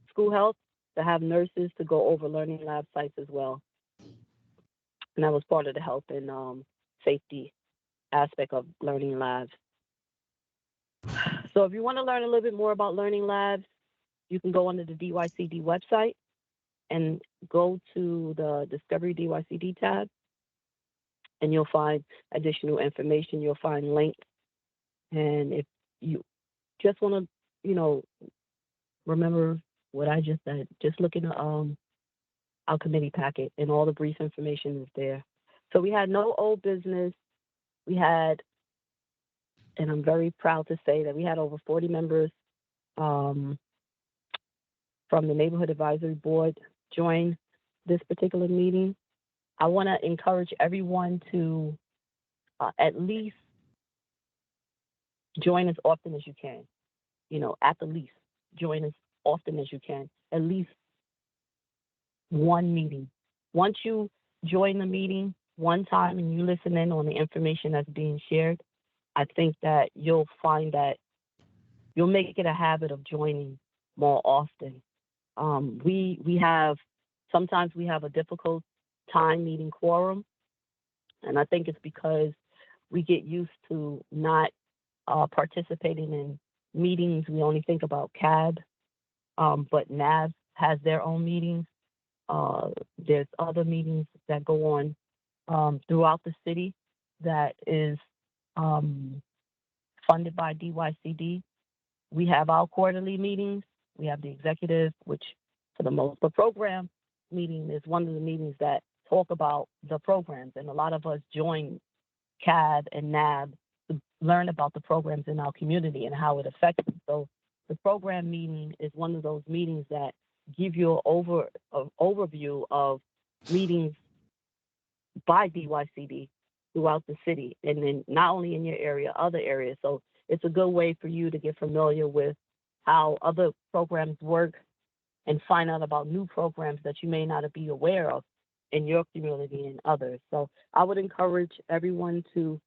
School Health to have nurses to go over learning lab sites as well. And that was part of the health and safety aspect of learning labs. So if you want to learn a little bit more about learning labs, you can go onto the DYCD website and go to the Discovery DYCD tab, and you'll find additional information. You'll find links. And if you just want to, you know, remember what I just said, just look in the, our committee packet, and all the brief information is there. So we had no old business. We had, and I'm very proud to say that we had over 40 members from the Neighborhood Advisory Board join this particular meeting. I want to encourage everyone to at least join as often as you can. You know, at the least, join as often as you can. At least one meeting. Once you join the meeting one time and you listen in on the information that's being shared, I think that you'll find that you'll make it a habit of joining more often. Sometimes we have a difficult time meeting quorum, and I think it's because we get used to not participating in meetings. We only think about CAB, but NAB has their own meetings. There's other meetings that go on throughout the city that is funded by DYCD. We have our quarterly meetings. We have the executive, which for the most, the program meeting is one of the meetings that talk about the programs. And a lot of us join CAB and NAB to learn about the programs in our community and how it affects them. So the program meeting is one of those meetings that give you an overview of meetings by DYCD throughout the city, and then not only in your area, other areas. So it's a good way for you to get familiar with how other programs work and find out about new programs that you may not be aware of in your community and others. So I would encourage everyone to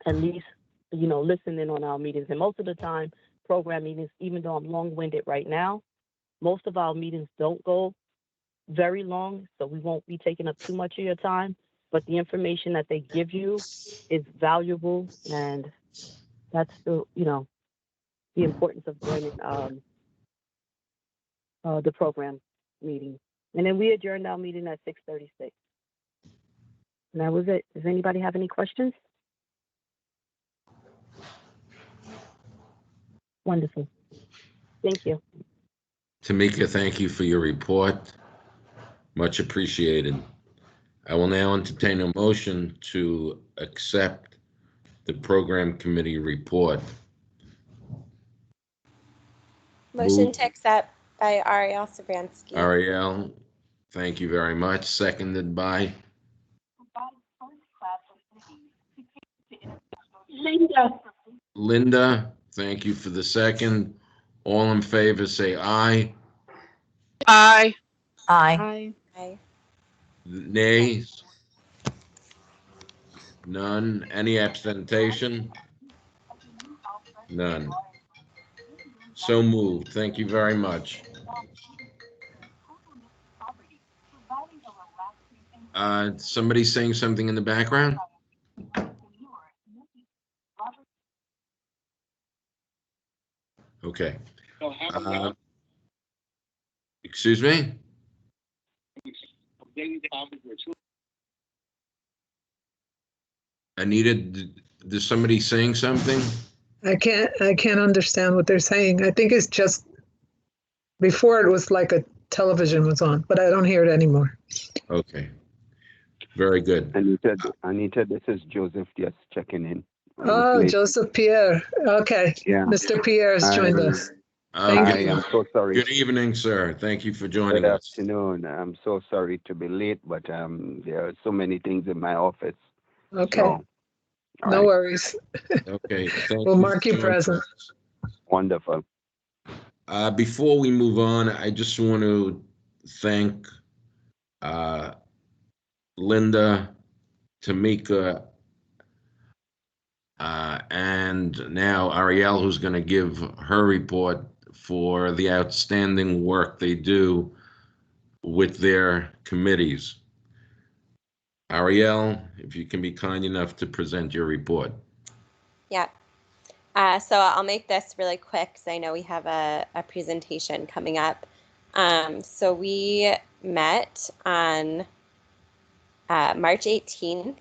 at least, you know, listen in on our meetings. And most of the time, program meetings, even though I'm long-winded right now, most of our meetings don't go very long, so we won't be taking up too much of your time, but the information that they give you is valuable, and that's the, you know, the importance of joining the program meeting. And then we adjourned our meeting at 6:36. And that was it. Does anybody have any questions? Wonderful. Thank you. Tamika, thank you for your report. Much appreciated. I will now entertain a motion to accept the program committee report. Motion to accept by Ariel Savransky. Ariel, thank you very much. Seconded by? Linda. Linda, thank you for the second. All in favor, say aye. Aye. Aye. Aye. Nays? None. Any abstention? None. So moved. Thank you very much. Somebody saying something in the background? Okay. Excuse me? Anita, is somebody saying something? I can't understand what they're saying. I think it's just, before it was like a television was on, but I don't hear it anymore. Okay. Very good. Anita, this is Joseph just checking in. Oh, Joseph Pierre. Okay. Yeah. Mr. Pierre has joined us. Thank you. I'm so sorry. Good evening, sir. Thank you for joining Good us. afternoon. I'm so sorry to be late, but there are so many things in my office. Okay. So, no worries. Okay. Thank We'll you mark you present. Wonderful. Before we move on, I just want to thank Linda, Tamika, and now Ariel, who's going to give her report for the outstanding work they do with their committees. Ariel, if you can be kind enough to present your report. Yeah. So I'll make this really quick because I know we have a presentation coming up. So we met on March 18th.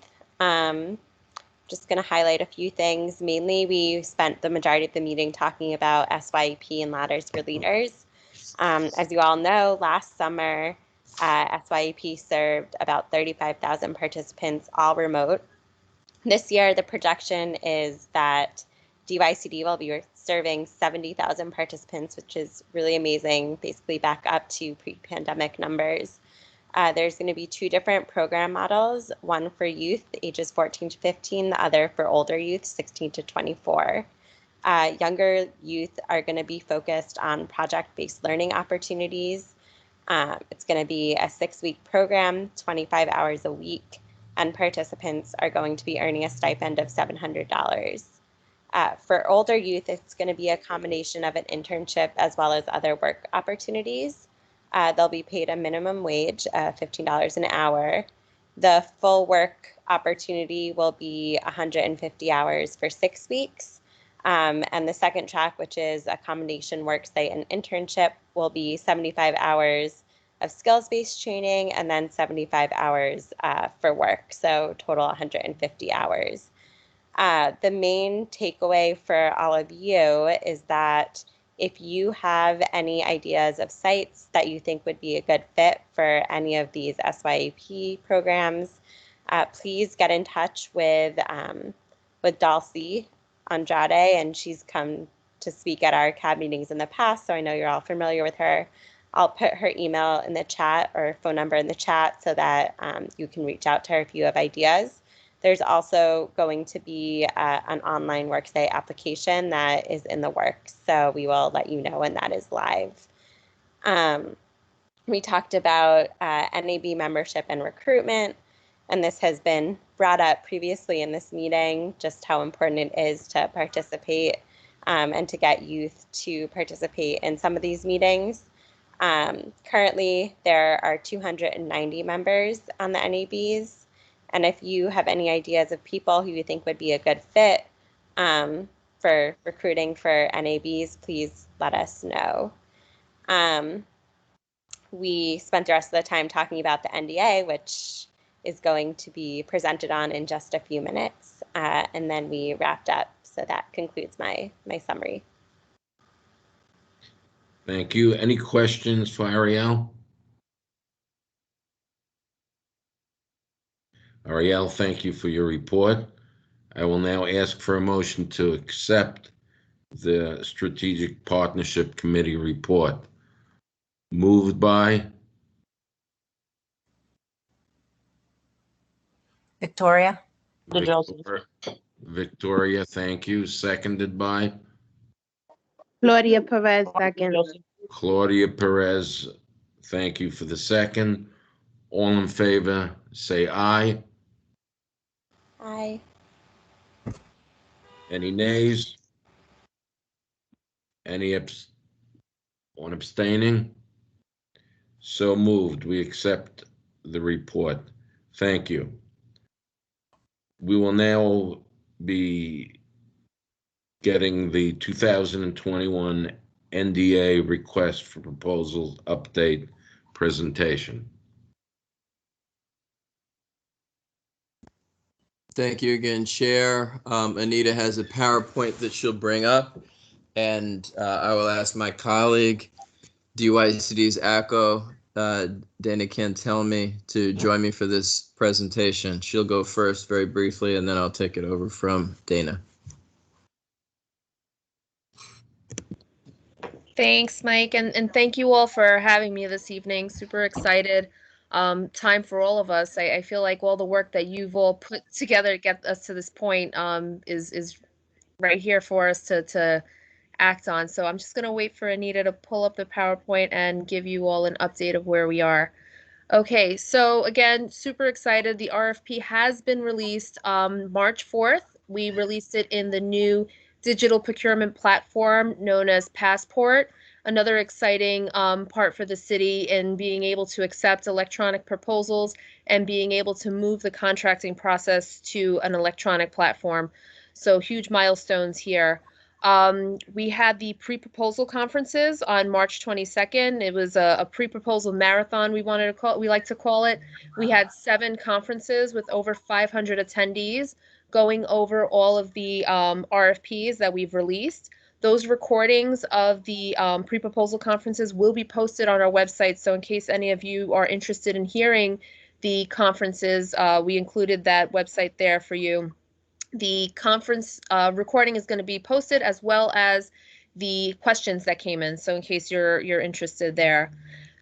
Just going to highlight a few things. Mainly, we spent the majority of the meeting talking about SYEP and Ladders for Leaders. As you all know, last summer, SYEP served about 35,000 participants, all remote. This year, the projection is that DYCD will be serving 70,000 participants, which is really amazing, basically back up to pre-pandemic numbers. There's going to be two different program models, one for youth ages 14 to 15, the other for older youth 16 to 24. Younger youth are going to be focused on project-based learning opportunities. It's going to be a 6-week program, 25 hours a week, and participants are going to be earning a stipend of $700. For older youth, it's going to be a combination of an internship as well as other work opportunities. They'll be paid a minimum wage of $15 an hour. The full work opportunity will be 150 hours for 6 weeks. And the second track, which is a combination worksite and internship, will be 75 hours of skills-based training and then 75 hours for work, so total 150 hours. The main takeaway for all of you is that if you have any ideas of sites that you think would be a good fit for any of these SYEP programs, please get in touch with Dulcie Andrade, and she's come to speak at our CAB meetings in the past, so I know you're all familiar with her. I'll put her email in the chat or phone number in the chat so that you can reach out to her if you have ideas. There's also going to be an online worksite application that is in the works, so we will let you know when that is live. We talked about NAB membership and recruitment, and this has been brought up previously in this meeting, just how important it is to participate and to get youth to participate in some of these meetings. Currently, there are 290 members on the NABs. And if you have any ideas of people who you think would be a good fit for recruiting for NABs, please let us know. We spent the rest of the time talking about the NDA, which is going to be presented on in just a few minutes. And then we wrapped up. So that concludes my summary. Thank you. Any questions for Ariel? Ariel, thank you for your report. I will now ask for a motion to accept the Strategic Partnership Committee report. Moved by Victoria. Victoria, thank you. Seconded by Claudia Perez, second. Claudia Perez, thank you for the second. All in favor, say aye. Aye. Any nays? Any one abstaining? So moved. We accept the report. Thank you. We will now be getting the 2021 NDA request for proposals update presentation. Thank you again, Chair. Anita has a PowerPoint that she'll bring up, and I will ask my colleague, DYCD's ACCO, Dana Cantelmi, to join me for this presentation. She'll go first very briefly, and then I'll take it over from Dana. Thanks, Mike, and thank you all for having me this evening. Super excited. Time for all of us. I feel like all the work that you've all put together to get us to this point is right here for us to act on. So I'm just going to wait for Anita to pull up the PowerPoint and give you all an update of where we are. Okay, so again, super excited. The RFP has been released March 4th. We released it in the new digital procurement platform known as Passport. another exciting part for the city in being able to accept electronic proposals and being able to move the contracting process to an electronic platform. So huge milestones here. We had the pre-proposal conferences on March 22nd. It was a pre-proposal marathon, we like to call it. We had 7 conferences with over 500 attendees going over all of the RFPs that we've released. Those recordings of the pre-proposal conferences will be posted on our website. So in case any of you are interested in hearing the conferences, we included that website there for you. The conference recording is going to be posted, as well as the questions that came in. So in case you're interested there.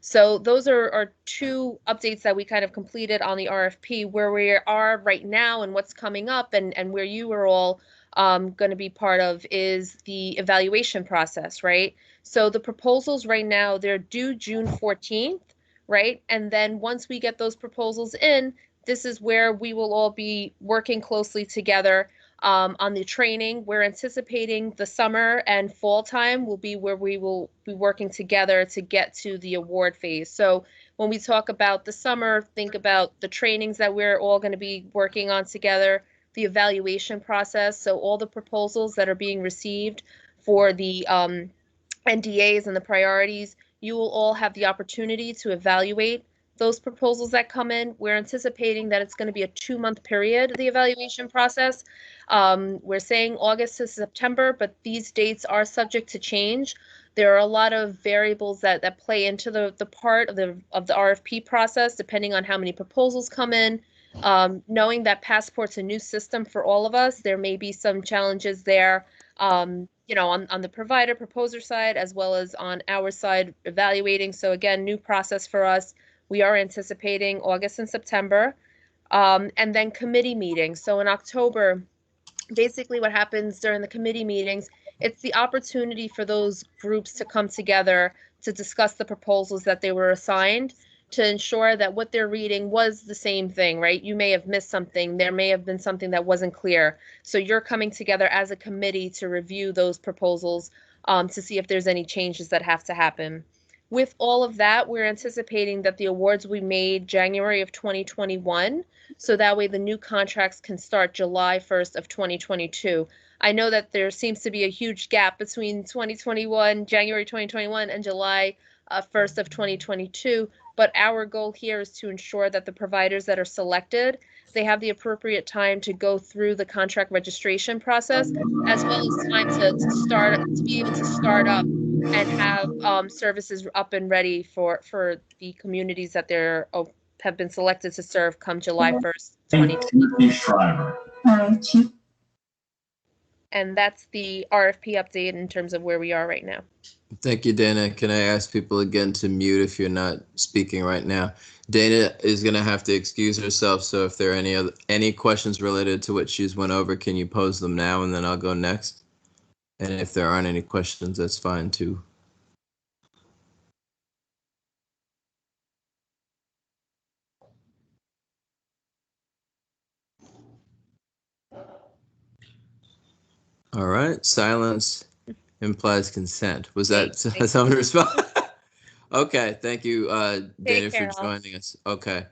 So those are 2 updates that we kind of completed on the RFP. Where we are right now and what's coming up, and where you are all going to be part of, is the evaluation process, right? So the proposals right now, they're due June 14th, right? And then once we get those proposals in, this is where we will all be working closely together on the training. We're anticipating the summer and fall time will be where we will be working together to get to the award phase. So when we talk about the summer, think about the trainings that we're all going to be working on together, the evaluation process. So all the proposals that are being received for the NDAs and the priorities, you will all have the opportunity to evaluate those proposals that come in. We're anticipating that it's going to be a 2-month period, the evaluation process. We're saying August to September, but these dates are subject to change. There are a lot of variables that play into the part of the RFP process, depending on how many proposals come in. Knowing that Passport's a new system for all of us, there may be some challenges there, you know, on the provider proposer side, as well as on our side evaluating. So again, new process for us. We are anticipating August and September, and then committee meetings. So in October, basically what happens during the committee meetings, it's the opportunity for those groups to come together to discuss the proposals that they were assigned, to ensure that what they're reading was the same thing, right? You may have missed something. There may have been something that wasn't clear. So you're coming together as a committee to review those proposals to see if there's any changes that have to happen. With all of that, we're anticipating that the awards we made January of 2021, so that way the new contracts can start July 1st of 2022. I know that there seems to be a huge gap between January 2021 and July 1st of 2022, but our goal here is to ensure that the providers that are selected, they have the appropriate time to go through the contract registration process, as well as time to be able to start up and have services up and ready for the communities that have been selected to serve come July 1st, 2022. And that's the RFP update in terms of where we are right now. Thank you, Dana. Can I ask people again to mute if you're not speaking right now? Dana is going to have to excuse herself, so if there are any questions related to what she's went over, can you pose them now, and then I'll go next? And if there aren't any questions, that's fine too. All right, silence implies consent. Was that someone respond? Okay, thank you, Dana, for joining us. Okay,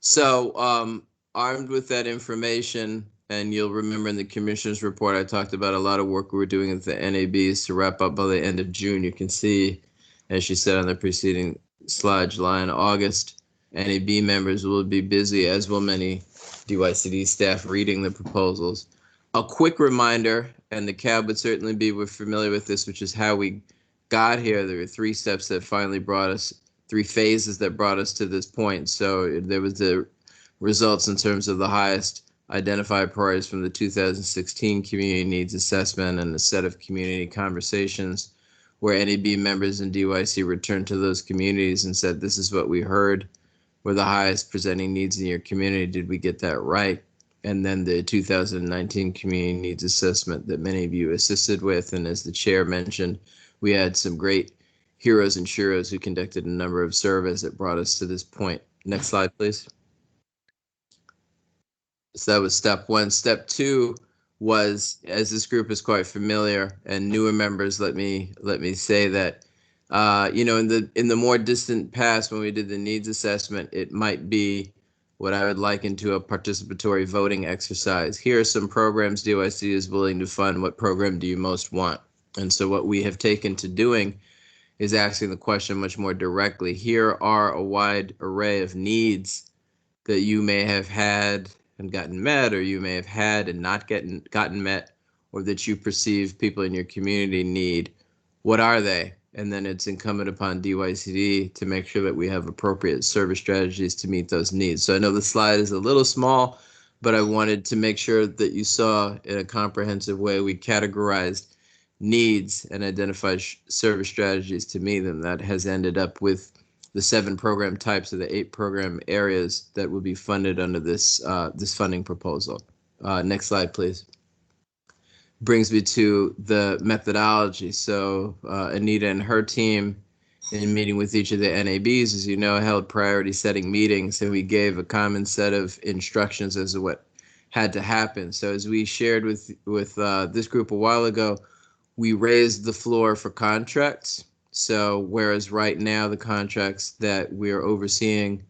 so armed with that information, and you'll remember in the commissioner's report, I talked about a lot of work we were doing at the NABs to wrap up by the end of June. You can see, as she said on the preceding slide, July and August, NAB members will be busy, as will many DYCD staff reading the proposals. A quick reminder, and the CAB would certainly be familiar with this, which is how we got here. There were 3 steps that finally brought us, 3 phases that brought us to this point. So there was the results in terms of the highest identified priorities from the 2016 Community Needs Assessment and a set of community conversations where NAB members and DYC returned to those communities and said, this is what we heard were the highest presenting needs in your community. Did we get that right? And then the 2019 Community Needs Assessment that many of you assisted with. And as the chair mentioned, we had some great heroes and sheroes who conducted a number of surveys that brought us to this point. Next slide, please. So that was step 1. Step 2 was, as this group is quite familiar, and newer members, let me say that In the more distant past, when we did the needs assessment, it might be what I would liken to a participatory voting exercise. Here are some programs DYC is willing to fund. What program do you most want? And so what we have taken to doing is asking the question much more directly. Here are a wide array of needs that you may have had and gotten met, or you may have had and not gotten met, or that you perceive people in your community need. What are they? And then it's incumbent upon DYCD to make sure that we have appropriate service strategies to meet those needs. So I know the slide is a little small, but I wanted to make sure that you saw in a comprehensive way we categorized needs and identified service strategies to meet them. That has ended up with the 7 program types of the 8 program areas that will be funded under this this funding proposal. Next slide, please. Brings me to the methodology. So Anita and her team, in meeting with each of the NABs, as you know, held priority setting meetings, and we gave a common set of instructions as to what had to happen. So as we shared with this group a while ago, we raised the floor for contracts. So whereas right now the contracts that we're overseeing,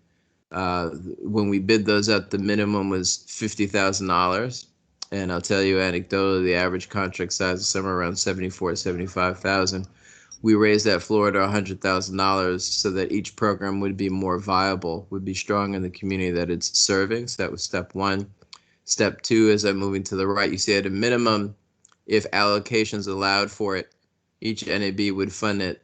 when we bid those out, the minimum was $50,000. And I'll tell you anecdotally, the average contract size is somewhere around $74,000 to $75,000. We raised that floor to $100,000 so that each program would be more viable, would be strong in the community that it's serving. So that was step 1. Step 2, as I'm moving to the right, you see at a minimum, if allocations allowed for it, each NAB would fund it,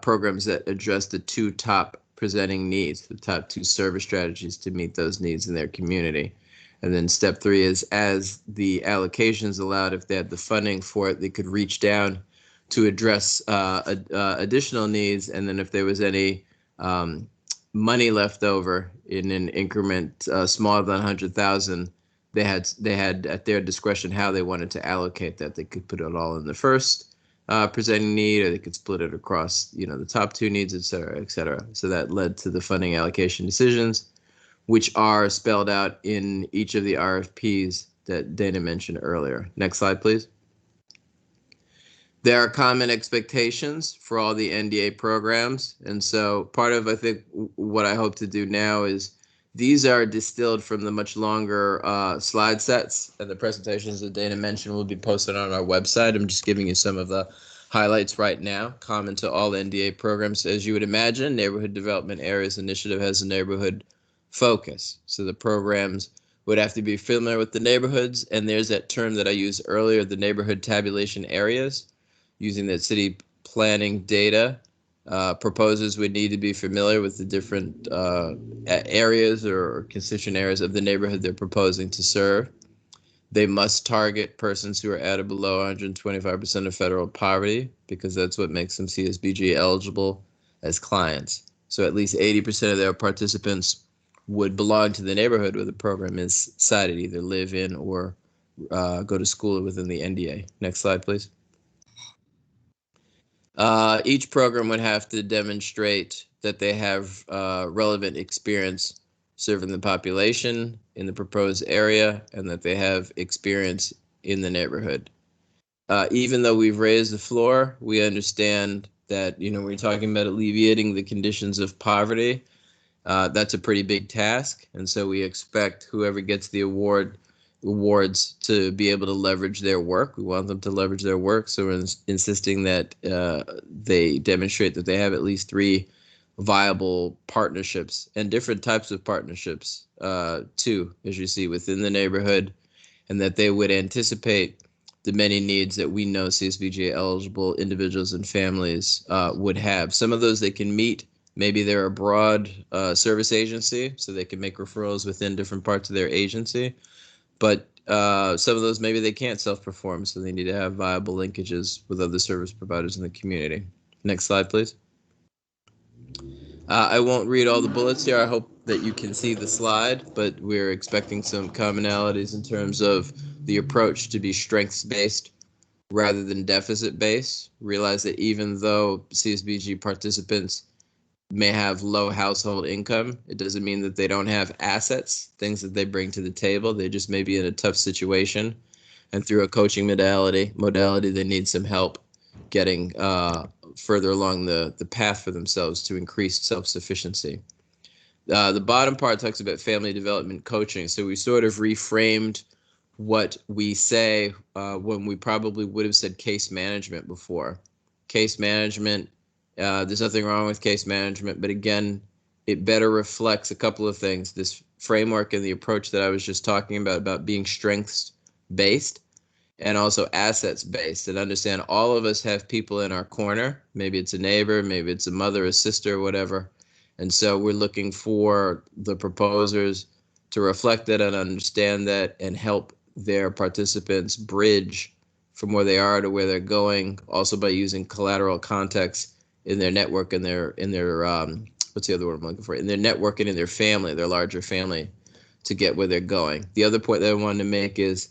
programs that address the 2 top presenting needs, the top 2 service strategies to meet those needs in their community. And then step 3 is, as the allocations allowed, if they had the funding for it, they could reach down to address additional needs. And then if there was any money left over in an increment smaller than 100,000, they had at their discretion how they wanted to allocate that. They could put it all in the first presenting need, or they could split it across, the top 2 needs, et cetera, et cetera. So that led to the funding allocation decisions, which are spelled out in each of the RFPs that Dana mentioned earlier. Next slide, please. There are common expectations for all the NDA programs. And so part of, I think, what I hope to do now is these are distilled from the much longer slide sets, and the presentations that Dana mentioned will be posted on our website. I'm just giving you some of the highlights right now, common to all NDA programs. As you would imagine, Neighborhood Development Areas Initiative has a neighborhood focus. So the programs would have to be familiar with the neighborhoods, and there's that term that I used earlier, the neighborhood tabulation areas, using that city planning data. Proposers would need to be familiar with the different areas or constituent areas of the neighborhood they're proposing to serve. They must target persons who are at or below 125% of federal poverty, because that's what makes them CSBG eligible as clients. So at least 80% of their participants would belong to the neighborhood where the program is cited, either live in or go to school within the NDA. Next slide, please. Each program would have to demonstrate that they have relevant experience serving the population in the proposed area, and that they have experience in the neighborhood. Even though we've raised the floor, we understand that, we're talking about alleviating the conditions of poverty. That's a pretty big task, and so we expect whoever gets the awards to be able to leverage their work. We want them to leverage their work, so we're insisting that they demonstrate that they have at least 3 viable partnerships, and different types of partnerships too, as you see, within the neighborhood, and that they would anticipate the many needs that we know CSBG eligible individuals and families would have. Some of those they can meet. Maybe they're a broad service agency, so they can make referrals within different parts of their agency. But some of those maybe they can't self-perform, so they need to have viable linkages with other service providers in the community. Next slide, please. I won't read all the bullets here. I hope that you can see the slide, but we're expecting some commonalities in terms of the approach to be strengths-based rather than deficit-based. Realize that even though CSBG participants may have low household income, it doesn't mean that they don't have assets, things that they bring to the table. They just may be in a tough situation, and through a coaching modality, they need some help getting further along the path for themselves to increase self-sufficiency. The bottom part talks about family development coaching. So we sort of reframed what we say when we probably would have said case management before. Case management, there's nothing wrong with case management, but again, it better reflects a couple of things. This framework and the approach that I was just talking about being strengths-based and also assets-based, and understand all of us have people in our corner. Maybe it's a neighbor, maybe it's a mother, a sister, whatever. And so we're looking for the proposers to reflect that and understand that and help their participants bridge from where they are to where they're going, also by using collateral context in their network and their what's the other word I'm looking for? In their network and in their family, their larger family, to get where they're going. The other point that I wanted to make is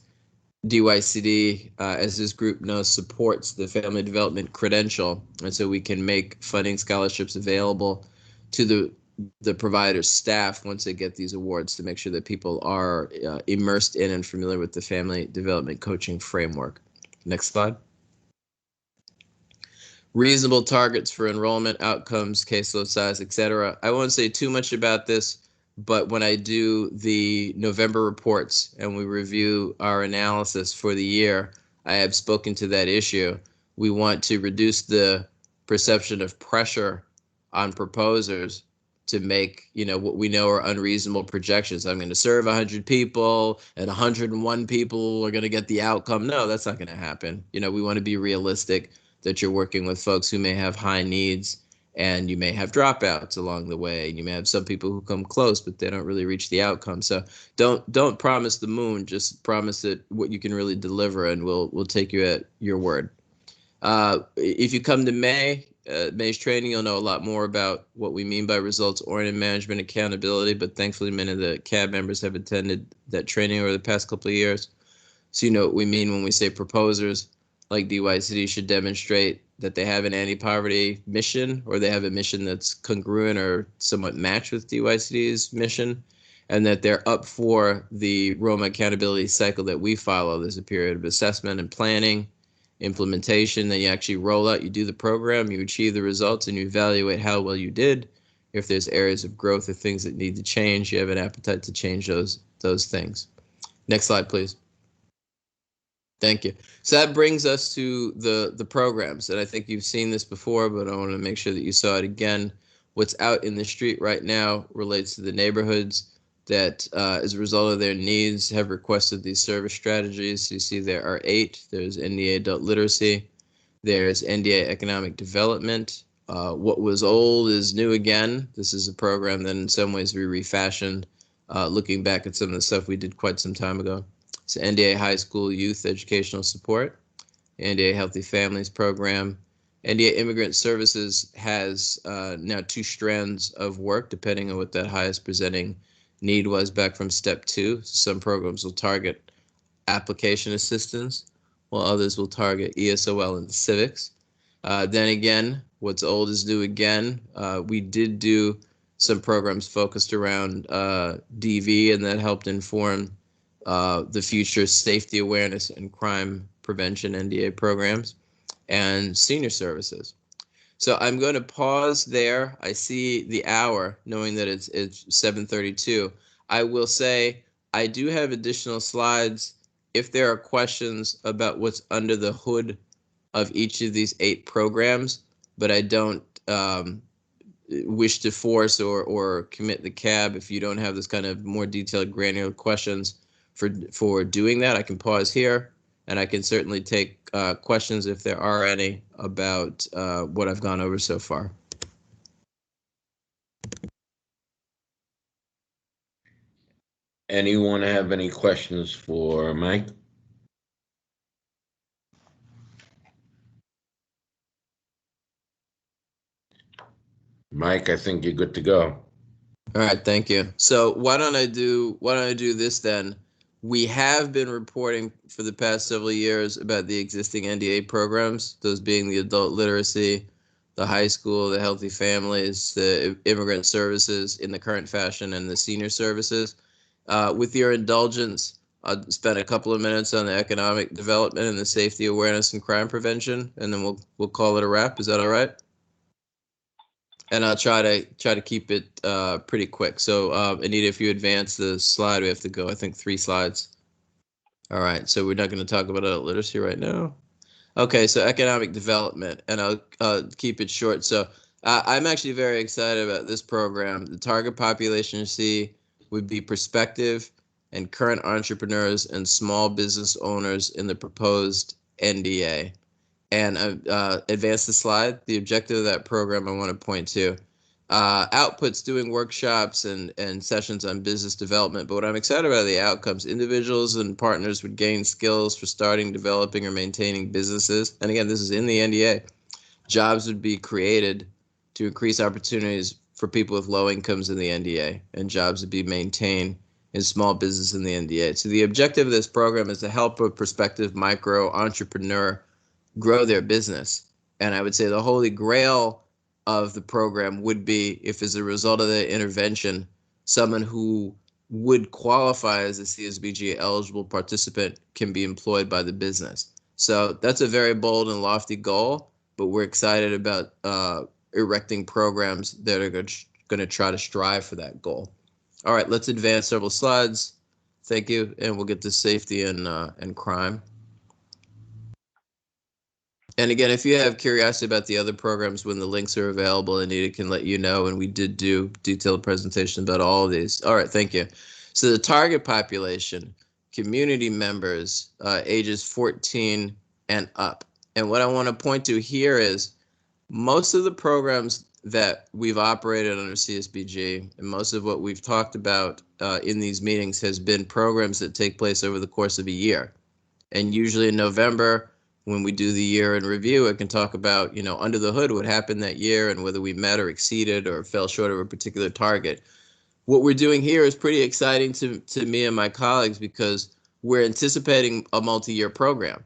DYCD, as this group knows, supports the family development credential, and so we can make funding scholarships available to the provider's staff once they get these awards, to make sure that people are immersed in and familiar with the family development coaching framework. Next slide. Reasonable targets for enrollment, outcomes, caseload size, etc. I won't say too much about this, but when I do the November reports and we review our analysis for the year, I have spoken to that issue. We want to reduce the perception of pressure on proposers to make, what we know are unreasonable projections. I'm going to serve 100 people and 101 people are going to get the outcome. No, that's not going to happen. We want to be realistic that you're working with folks who may have high needs, and you may have dropouts along the way. You may have some people who come close, but they don't really reach the outcome. So don't promise the moon, just promise that what you can really deliver, and we'll take you at your word. If you come to May's training, you'll know a lot more about what we mean by results-oriented management accountability, but thankfully many of the CAB members have attended that training over the past couple of years. So you know what we mean when we say proposers like DYCD should demonstrate that they have an anti-poverty mission, or they have a mission that's congruent or somewhat matched with DYCD's mission, and that they're up for the Roma accountability cycle that we follow. There's a period of assessment and planning, implementation, then you actually roll out, you do the program, you achieve the results, and you evaluate how well you did. If there's areas of growth or things that need to change, you have an appetite to change those things. Next slide, please. Thank you. So that brings us to the programs, and I think you've seen this before, but I want to make sure that you saw it again. What's out in the street right now relates to the neighborhoods that, as a result of their needs, have requested these service strategies. So you see there are 8. There's NDA adult literacy. There's NDA economic development. What was old is new again. This is a program that in some ways we refashioned, looking back at some of the stuff we did quite some time ago. So NDA High School Youth Educational Support, NDA Healthy Families Program. NDA Immigrant Services has now 2 strands of work, depending on what that highest presenting need was back from step 2. So some programs will target application assistance, while others will target ESOL and civics. Then again, what's old is new again. We did do some programs focused around DV, and that helped inform the future safety awareness and crime prevention NDA programs, and senior services. So I'm going to pause there. I see the hour, knowing that it's 7:32. I will say I do have additional slides if there are questions about what's under the hood of each of these 8 programs, but I don't wish to force or commit the CAB if you don't have this kind of more detailed granular questions for doing that. I can pause here, and I can certainly take questions if there are any about what I've gone over so far. Anyone have any questions for Mike? Mike, I think you're good to go. All right, thank you. So why don't I do this then? We have been reporting for the past several years about the existing NDA programs, those being the adult literacy, the high school, the healthy families, the immigrant services in the current fashion, and the senior services. With your indulgence, I'll spend a couple of minutes on the economic development and the safety awareness and crime prevention, and then we'll call it a wrap. Is that all right? And I'll try to keep it pretty quick. So Anita, if you advance the slide, we have to go, I think, 3 slides. All right, so we're not going to talk about adult literacy right now. Okay, so economic development, and I'll keep it short. So I'm actually very excited about this program. The target population you see would be prospective and current entrepreneurs and small business owners in the proposed NDA. And advance the slide. The objective of that program I want to point to. Outputs, doing workshops and sessions on business development. But what I'm excited about are the outcomes. Individuals and partners would gain skills for starting, developing, or maintaining businesses. And again, this is in the NDA. Jobs would be created to increase opportunities for people with low incomes in the NDA, and jobs would be maintained in small business in the NDA. So the objective of this program is to help a prospective micro entrepreneur grow their business. And I would say the holy grail of the program would be, if as a result of the intervention, someone who would qualify as a CSBG eligible participant can be employed by the business. So that's a very bold and lofty goal, but we're excited about erecting programs that are going to try to strive for that goal. All right, let's advance several slides. Thank you, and we'll get to safety and crime. And again, if you have curiosity about the other programs, when the links are available, Anita can let you know. And we did do detailed presentation about all of these. All right, thank you. So the target population, community members, ages 14 and up. And what I want to point to here is most of the programs that we've operated under CSBG, and most of what we've talked about in these meetings has been programs that take place over the course of a year. And usually in November, when we do the year in review, it can talk about, under the hood, what happened that year and whether we met or exceeded or fell short of a particular target. What we're doing here is pretty exciting to me and my colleagues because we're anticipating a multi-year program.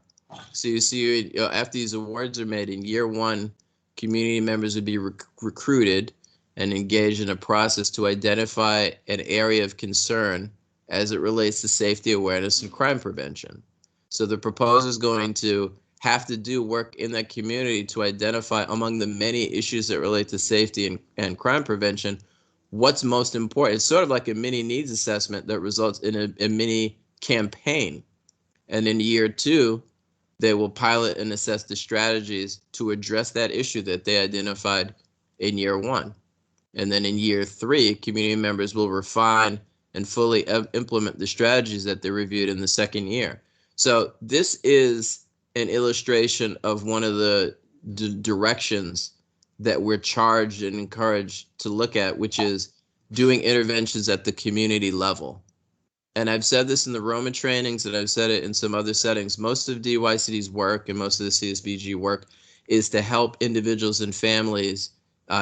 So you see, after these awards are made in year 1, community members would be recruited and engaged in a process to identify an area of concern as it relates to safety awareness and crime prevention. So the proposer is going to have to do work in that community to identify, among the many issues that relate to safety and crime prevention, what's most important. It's sort of like a mini needs assessment that results in a mini campaign. And in year 2, they will pilot and assess the strategies to address that issue that they identified in year 1. And then in year 3, community members will refine and fully implement the strategies that they reviewed in the second year. So this is an illustration of one of the directions that we're charged and encouraged to look at, which is doing interventions at the community level. And I've said this in the Roma trainings, and I've said it in some other settings. Most of DYCD's work and most of the CSBG work is to help individuals and families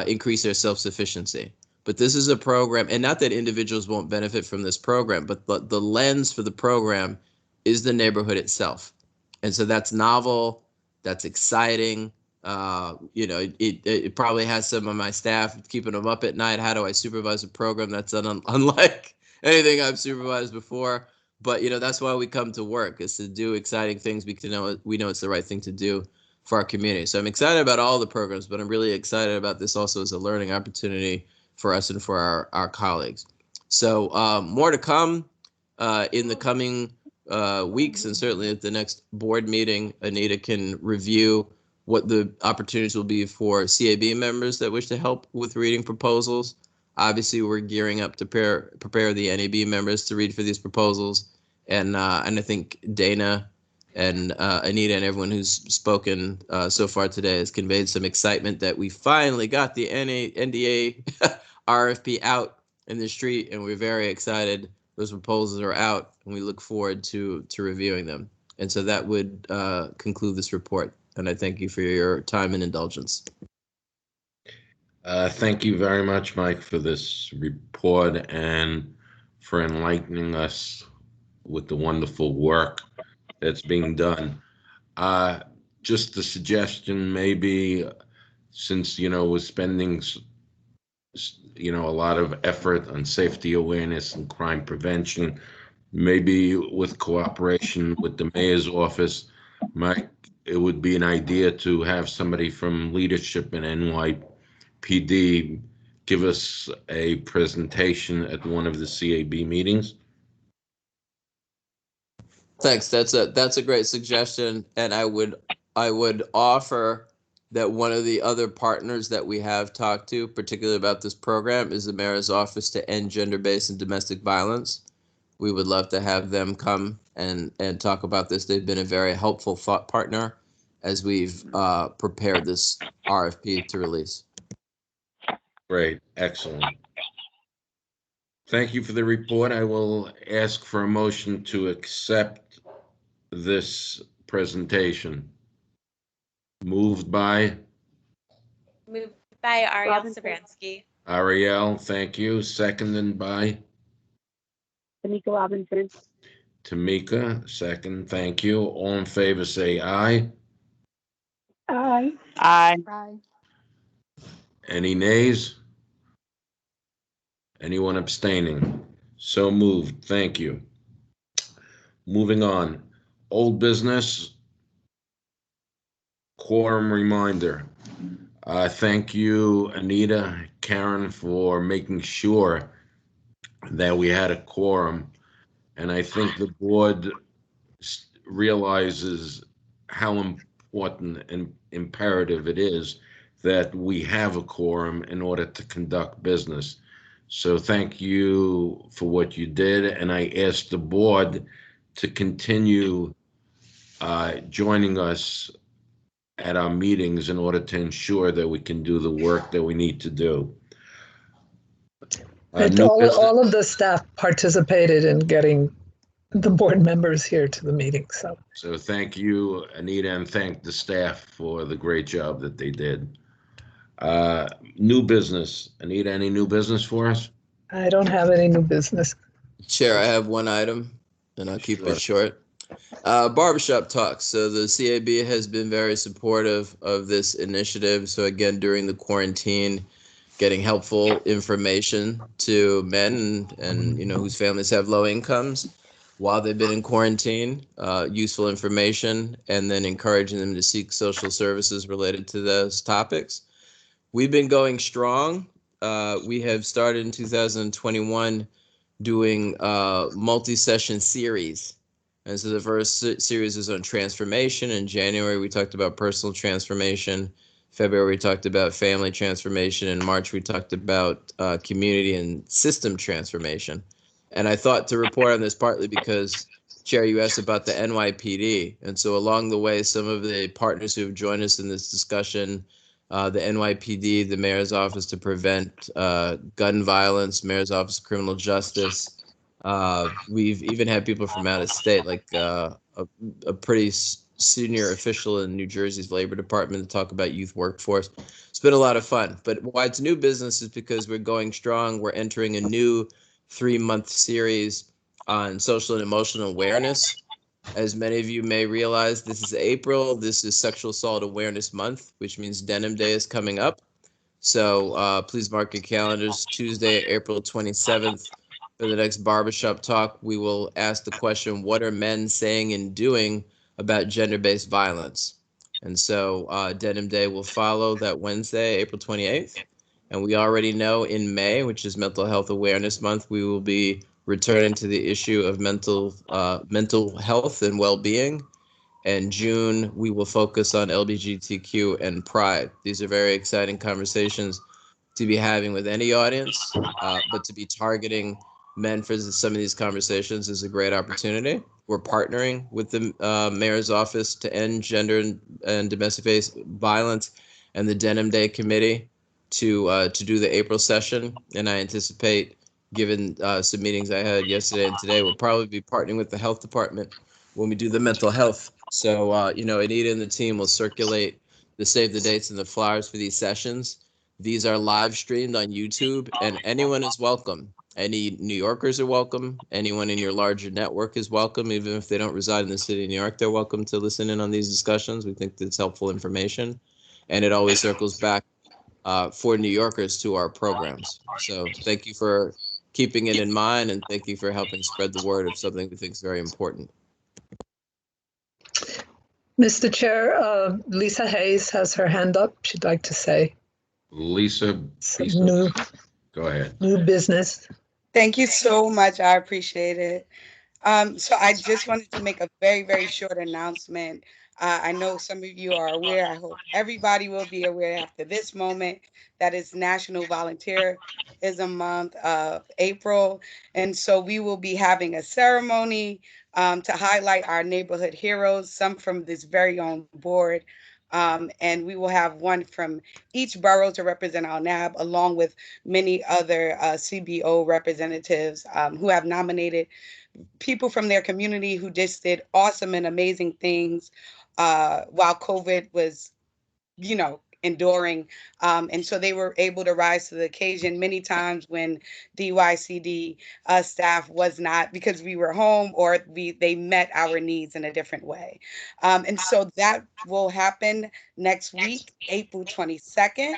increase their self-sufficiency. But this is a program, and not that individuals won't benefit from this program, but the lens for the program is the neighborhood itself. And so that's novel, that's exciting. It probably has some of my staff keeping them up at night. How do I supervise a program that's unlike anything I've supervised before? But, that's why we come to work, is to do exciting things because we know it's the right thing to do for our community. So I'm excited about all the programs, but I'm really excited about this also as a learning opportunity for us and for our colleagues. So more to come in the coming weeks, and certainly at the next board meeting. Anita can review what the opportunities will be for CAB members that wish to help with reading proposals. Obviously, we're gearing up to prepare the NAB members to read for these proposals, and I think Dana and Anita and everyone who's spoken so far today has conveyed some excitement that we finally got the NDA RFP out in the street, and we're very excited. Those proposals are out, and we look forward to reviewing them. And so that would conclude this report. And I thank you for your time and indulgence. Thank you very much, Mike, for this report and for enlightening us with the wonderful work that's being done. Just a suggestion, maybe, since, we're spending, a lot of effort on safety awareness and crime prevention, maybe with cooperation with the mayor's office, Mike, it would be an idea to have somebody from leadership in NYPD give us a presentation at one of the CAB meetings. Thanks. That's a great suggestion, and I would offer that one of the other partners that we have talked to, particularly about this program, is the Mayor's Office to End Gender-Based and Domestic Violence. We would love to have them come and talk about this. They've been a very helpful thought partner as we've prepared this RFP to release. Great, excellent. Thank you for the report. I will ask for a motion to accept this presentation. Moved by Ariel Sobransky. Ariel, thank you. Seconded by Tamika Robinson. Tamika, second, thank you. All in favor say aye. Aye. Aye. Any nays? Anyone abstaining? So moved, thank you. Moving on, old business, quorum reminder. Thank you, Anita, Karen, for making sure that we had a quorum. And I think the board realizes how important and imperative it is that we have a quorum in order to conduct business. So thank you for what you did. And I asked the board to continue joining us at our meetings in order to ensure that we can do the work that we need to do. All of the staff participated in getting the board members here to the meeting. So thank you, Anita, and thank the staff for the great job that they did. New business. Anita, any new business for us? I don't have any new business. Chair, I have one item, and I'll keep it short. Barbershop talks. So the CAB has been very supportive of this initiative. So again, during the quarantine, getting helpful information to men and whose families have low incomes while they've been in quarantine, useful information, and then encouraging them to seek social services related to those topics. We've been going strong. We have started in 2021 doing multi-session series. And so the first series is on transformation. In January, we talked about personal transformation. February, we talked about family transformation. In March, we talked about community and system transformation. And I thought to report on this partly because, Chair, you asked about the NYPD. And so along the way, some of the partners who have joined us in this discussion, the NYPD, the Mayor's Office to Prevent Gun Violence, Mayor's Office of Criminal Justice. We've even had people from out of state, like a pretty senior official in New Jersey's Labor Department to talk about youth workforce. It's been a lot of fun. But why it's new business is because we're going strong. We're entering a new 3-month series on social and emotional awareness. As many of you may realize, this is April. This is Sexual Assault Awareness Month, which means Denim Day is coming up. So please mark your calendars. Tuesday, April 27th. For the next barbershop talk, we will ask the question, what are men saying and doing about gender-based violence? And so Denim Day will follow that Wednesday, April 28th. And we already know in May, which is Mental Health Awareness Month, we will be returning to the issue of mental health and well-being. And June, we will focus on LGBTQ and Pride. These are very exciting conversations to be having with any audience, but to be targeting men for some of these conversations is a great opportunity. We're partnering with the Mayor's Office to End Gender and Domestic Violence and the Denim Day Committee to do the April session. And I anticipate, given some meetings I had yesterday and today, we'll probably be partnering with the health department when we do the mental health. So, Anita and the team will circulate the save the dates and the flyers for these sessions. These are live streamed on YouTube, and anyone is welcome. Any New Yorkers are welcome. Anyone in your larger network is welcome. Even if they don't reside in the city of New York, they're welcome to listen in on these discussions. We think that's helpful information. And it always circles back for New Yorkers to our programs. So thank you for keeping it in mind, and thank you for helping spread the word of something we think is very important. Mr. Chair, Lisa Hayes has her hand up. She'd like to say Lisa, go ahead. New business. Thank you so much. I appreciate it. So I just wanted to make a very, very short announcement. I know some of you are aware. I hope everybody will be aware after this moment that it's National Volunteerism Month of April. And so we will be having a ceremony to highlight our neighborhood heroes, some from this very own board. And we will have one from each borough to represent our NAB, along with many other CBO representatives who have nominated people from their community who just did awesome and amazing things while COVID was, enduring. And so they were able to rise to the occasion many times when DYCD staff was not, because we were home or they met our needs in a different way. And so that will happen next week, April 22nd.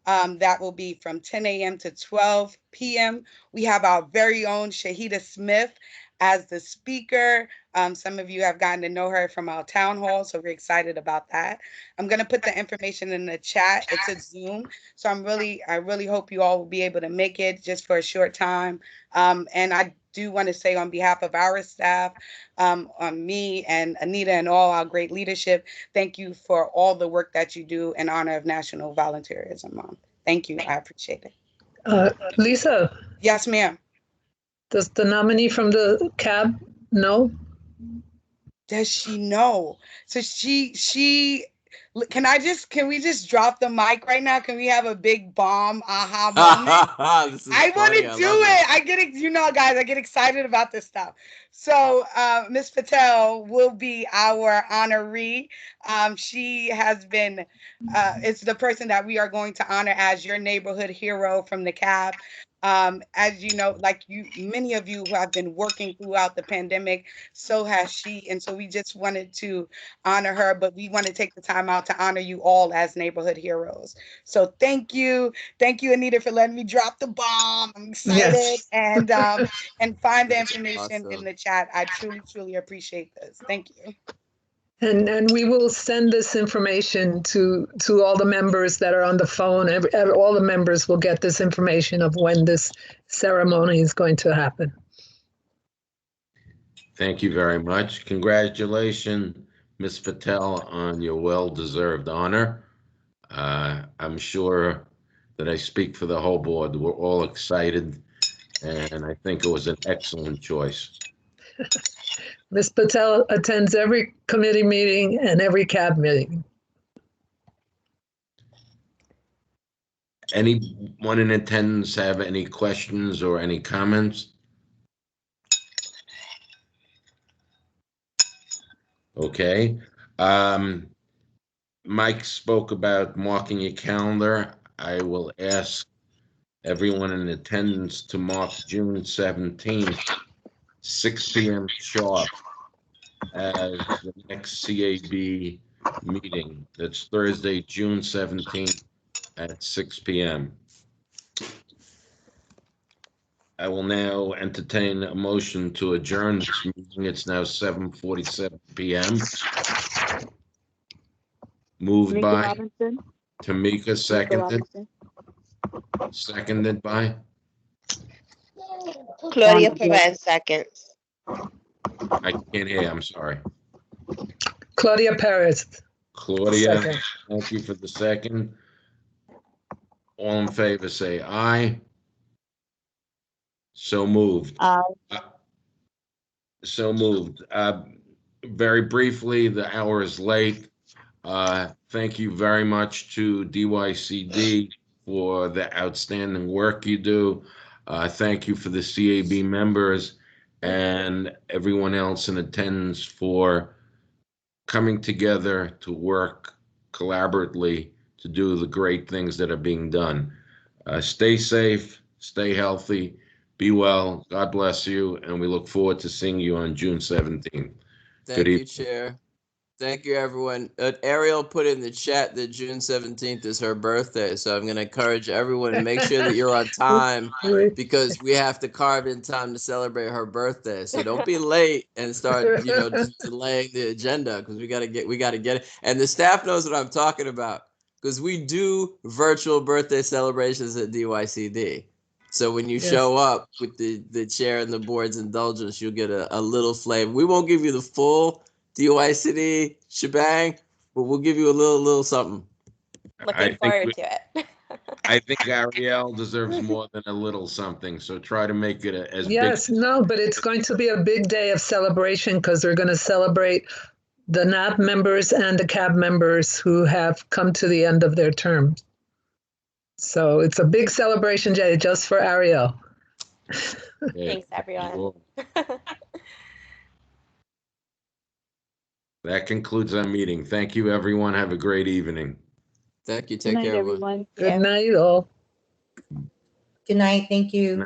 That will be from 10 a.m. to 12 p.m. We have our very own Shahida Smith as the speaker. Some of you have gotten to know her from our town hall, so we're excited about that. I'm going to put the information in the chat. It's a Zoom, so I really hope you all will be able to make it just for a short time. And I do want to say on behalf of our staff, on me and Anita and all our great leadership, thank you for all the work that you do in honor of National Volunteerism Month. Thank you. I appreciate it. Lisa. Yes, ma'am. Does the nominee from the CAB know? Does she know? So can we just drop the mic right now? Can we have a big bomb aha moment? I want to do it. Guys, I get excited about this stuff. So Ms. Patel will be our honoree. She has been, it's the person that we are going to honor as your neighborhood hero from the CAB. As you know, many of you who have been working throughout the pandemic, so has she. And so we just wanted to honor her, but we want to take the time out to honor you all as neighborhood heroes. So thank you. Thank you, Anita, for letting me drop the bomb. I'm excited. Yes. And find the information in the chat. I truly, truly appreciate this. Thank you. And we will send this information to all the members that are on the phone. All the members will get this information of when this ceremony is going to happen. Thank you very much. Congratulations, Ms. Patel, on your well-deserved honor. I'm sure that I speak for the whole board. We're all excited, and I think it was an excellent choice. Ms. Patel attends every committee meeting and every CAB meeting. Anyone in attendance have any questions or any comments? Okay. Mike spoke about marking your calendar. I will ask everyone in attendance to mark June 17th, 6 p.m. sharp as the next CAB meeting. That's Thursday, June 17th at 6 p.m. I will now entertain a motion to adjourn this meeting. It's now 7:47 p.m. Moved by Robinson. Tamika, seconded. Seconded by Claudia Perez, second. I can't hear. I'm sorry. Claudia Perez. Claudia, Second. thank you for the second. All in favor, say aye. So moved. So moved. Very briefly, the hour is late. Thank you very much to DYCD for the outstanding work you do. Thank you for the CAB members and everyone else in attendance for coming together to work collaboratively to do the great things that are being done. Stay safe, stay healthy, be well. God bless you, and we look forward to seeing you on June 17th. Thank you, Chair. Thank you, everyone. Ariel put in the chat that June 17th is her birthday, so I'm going to encourage everyone to make sure that you're on time because we have to carve in time to celebrate her birthday. So don't be late and start, just delaying the agenda because we got to get it. And the staff knows what I'm talking about because we do virtual birthday celebrations at DYCD. So when you show up with the chair and the board's indulgence, you'll get a little flavor. We won't give you the full DYCD shebang, but we'll give you a little something. Looking forward to it. I think Ariel deserves more than a little something, so try to make it as big. Yes, no, but it's going to be a big day of celebration because they're going to celebrate the NAP members and the CAB members who have come to the end of their term. So it's a big celebration day just for Ariel. Thanks, everyone. That concludes our meeting. Thank you, everyone. Have a great evening. Thank you. Take care, everyone. Good night, all. Good night. Thank you.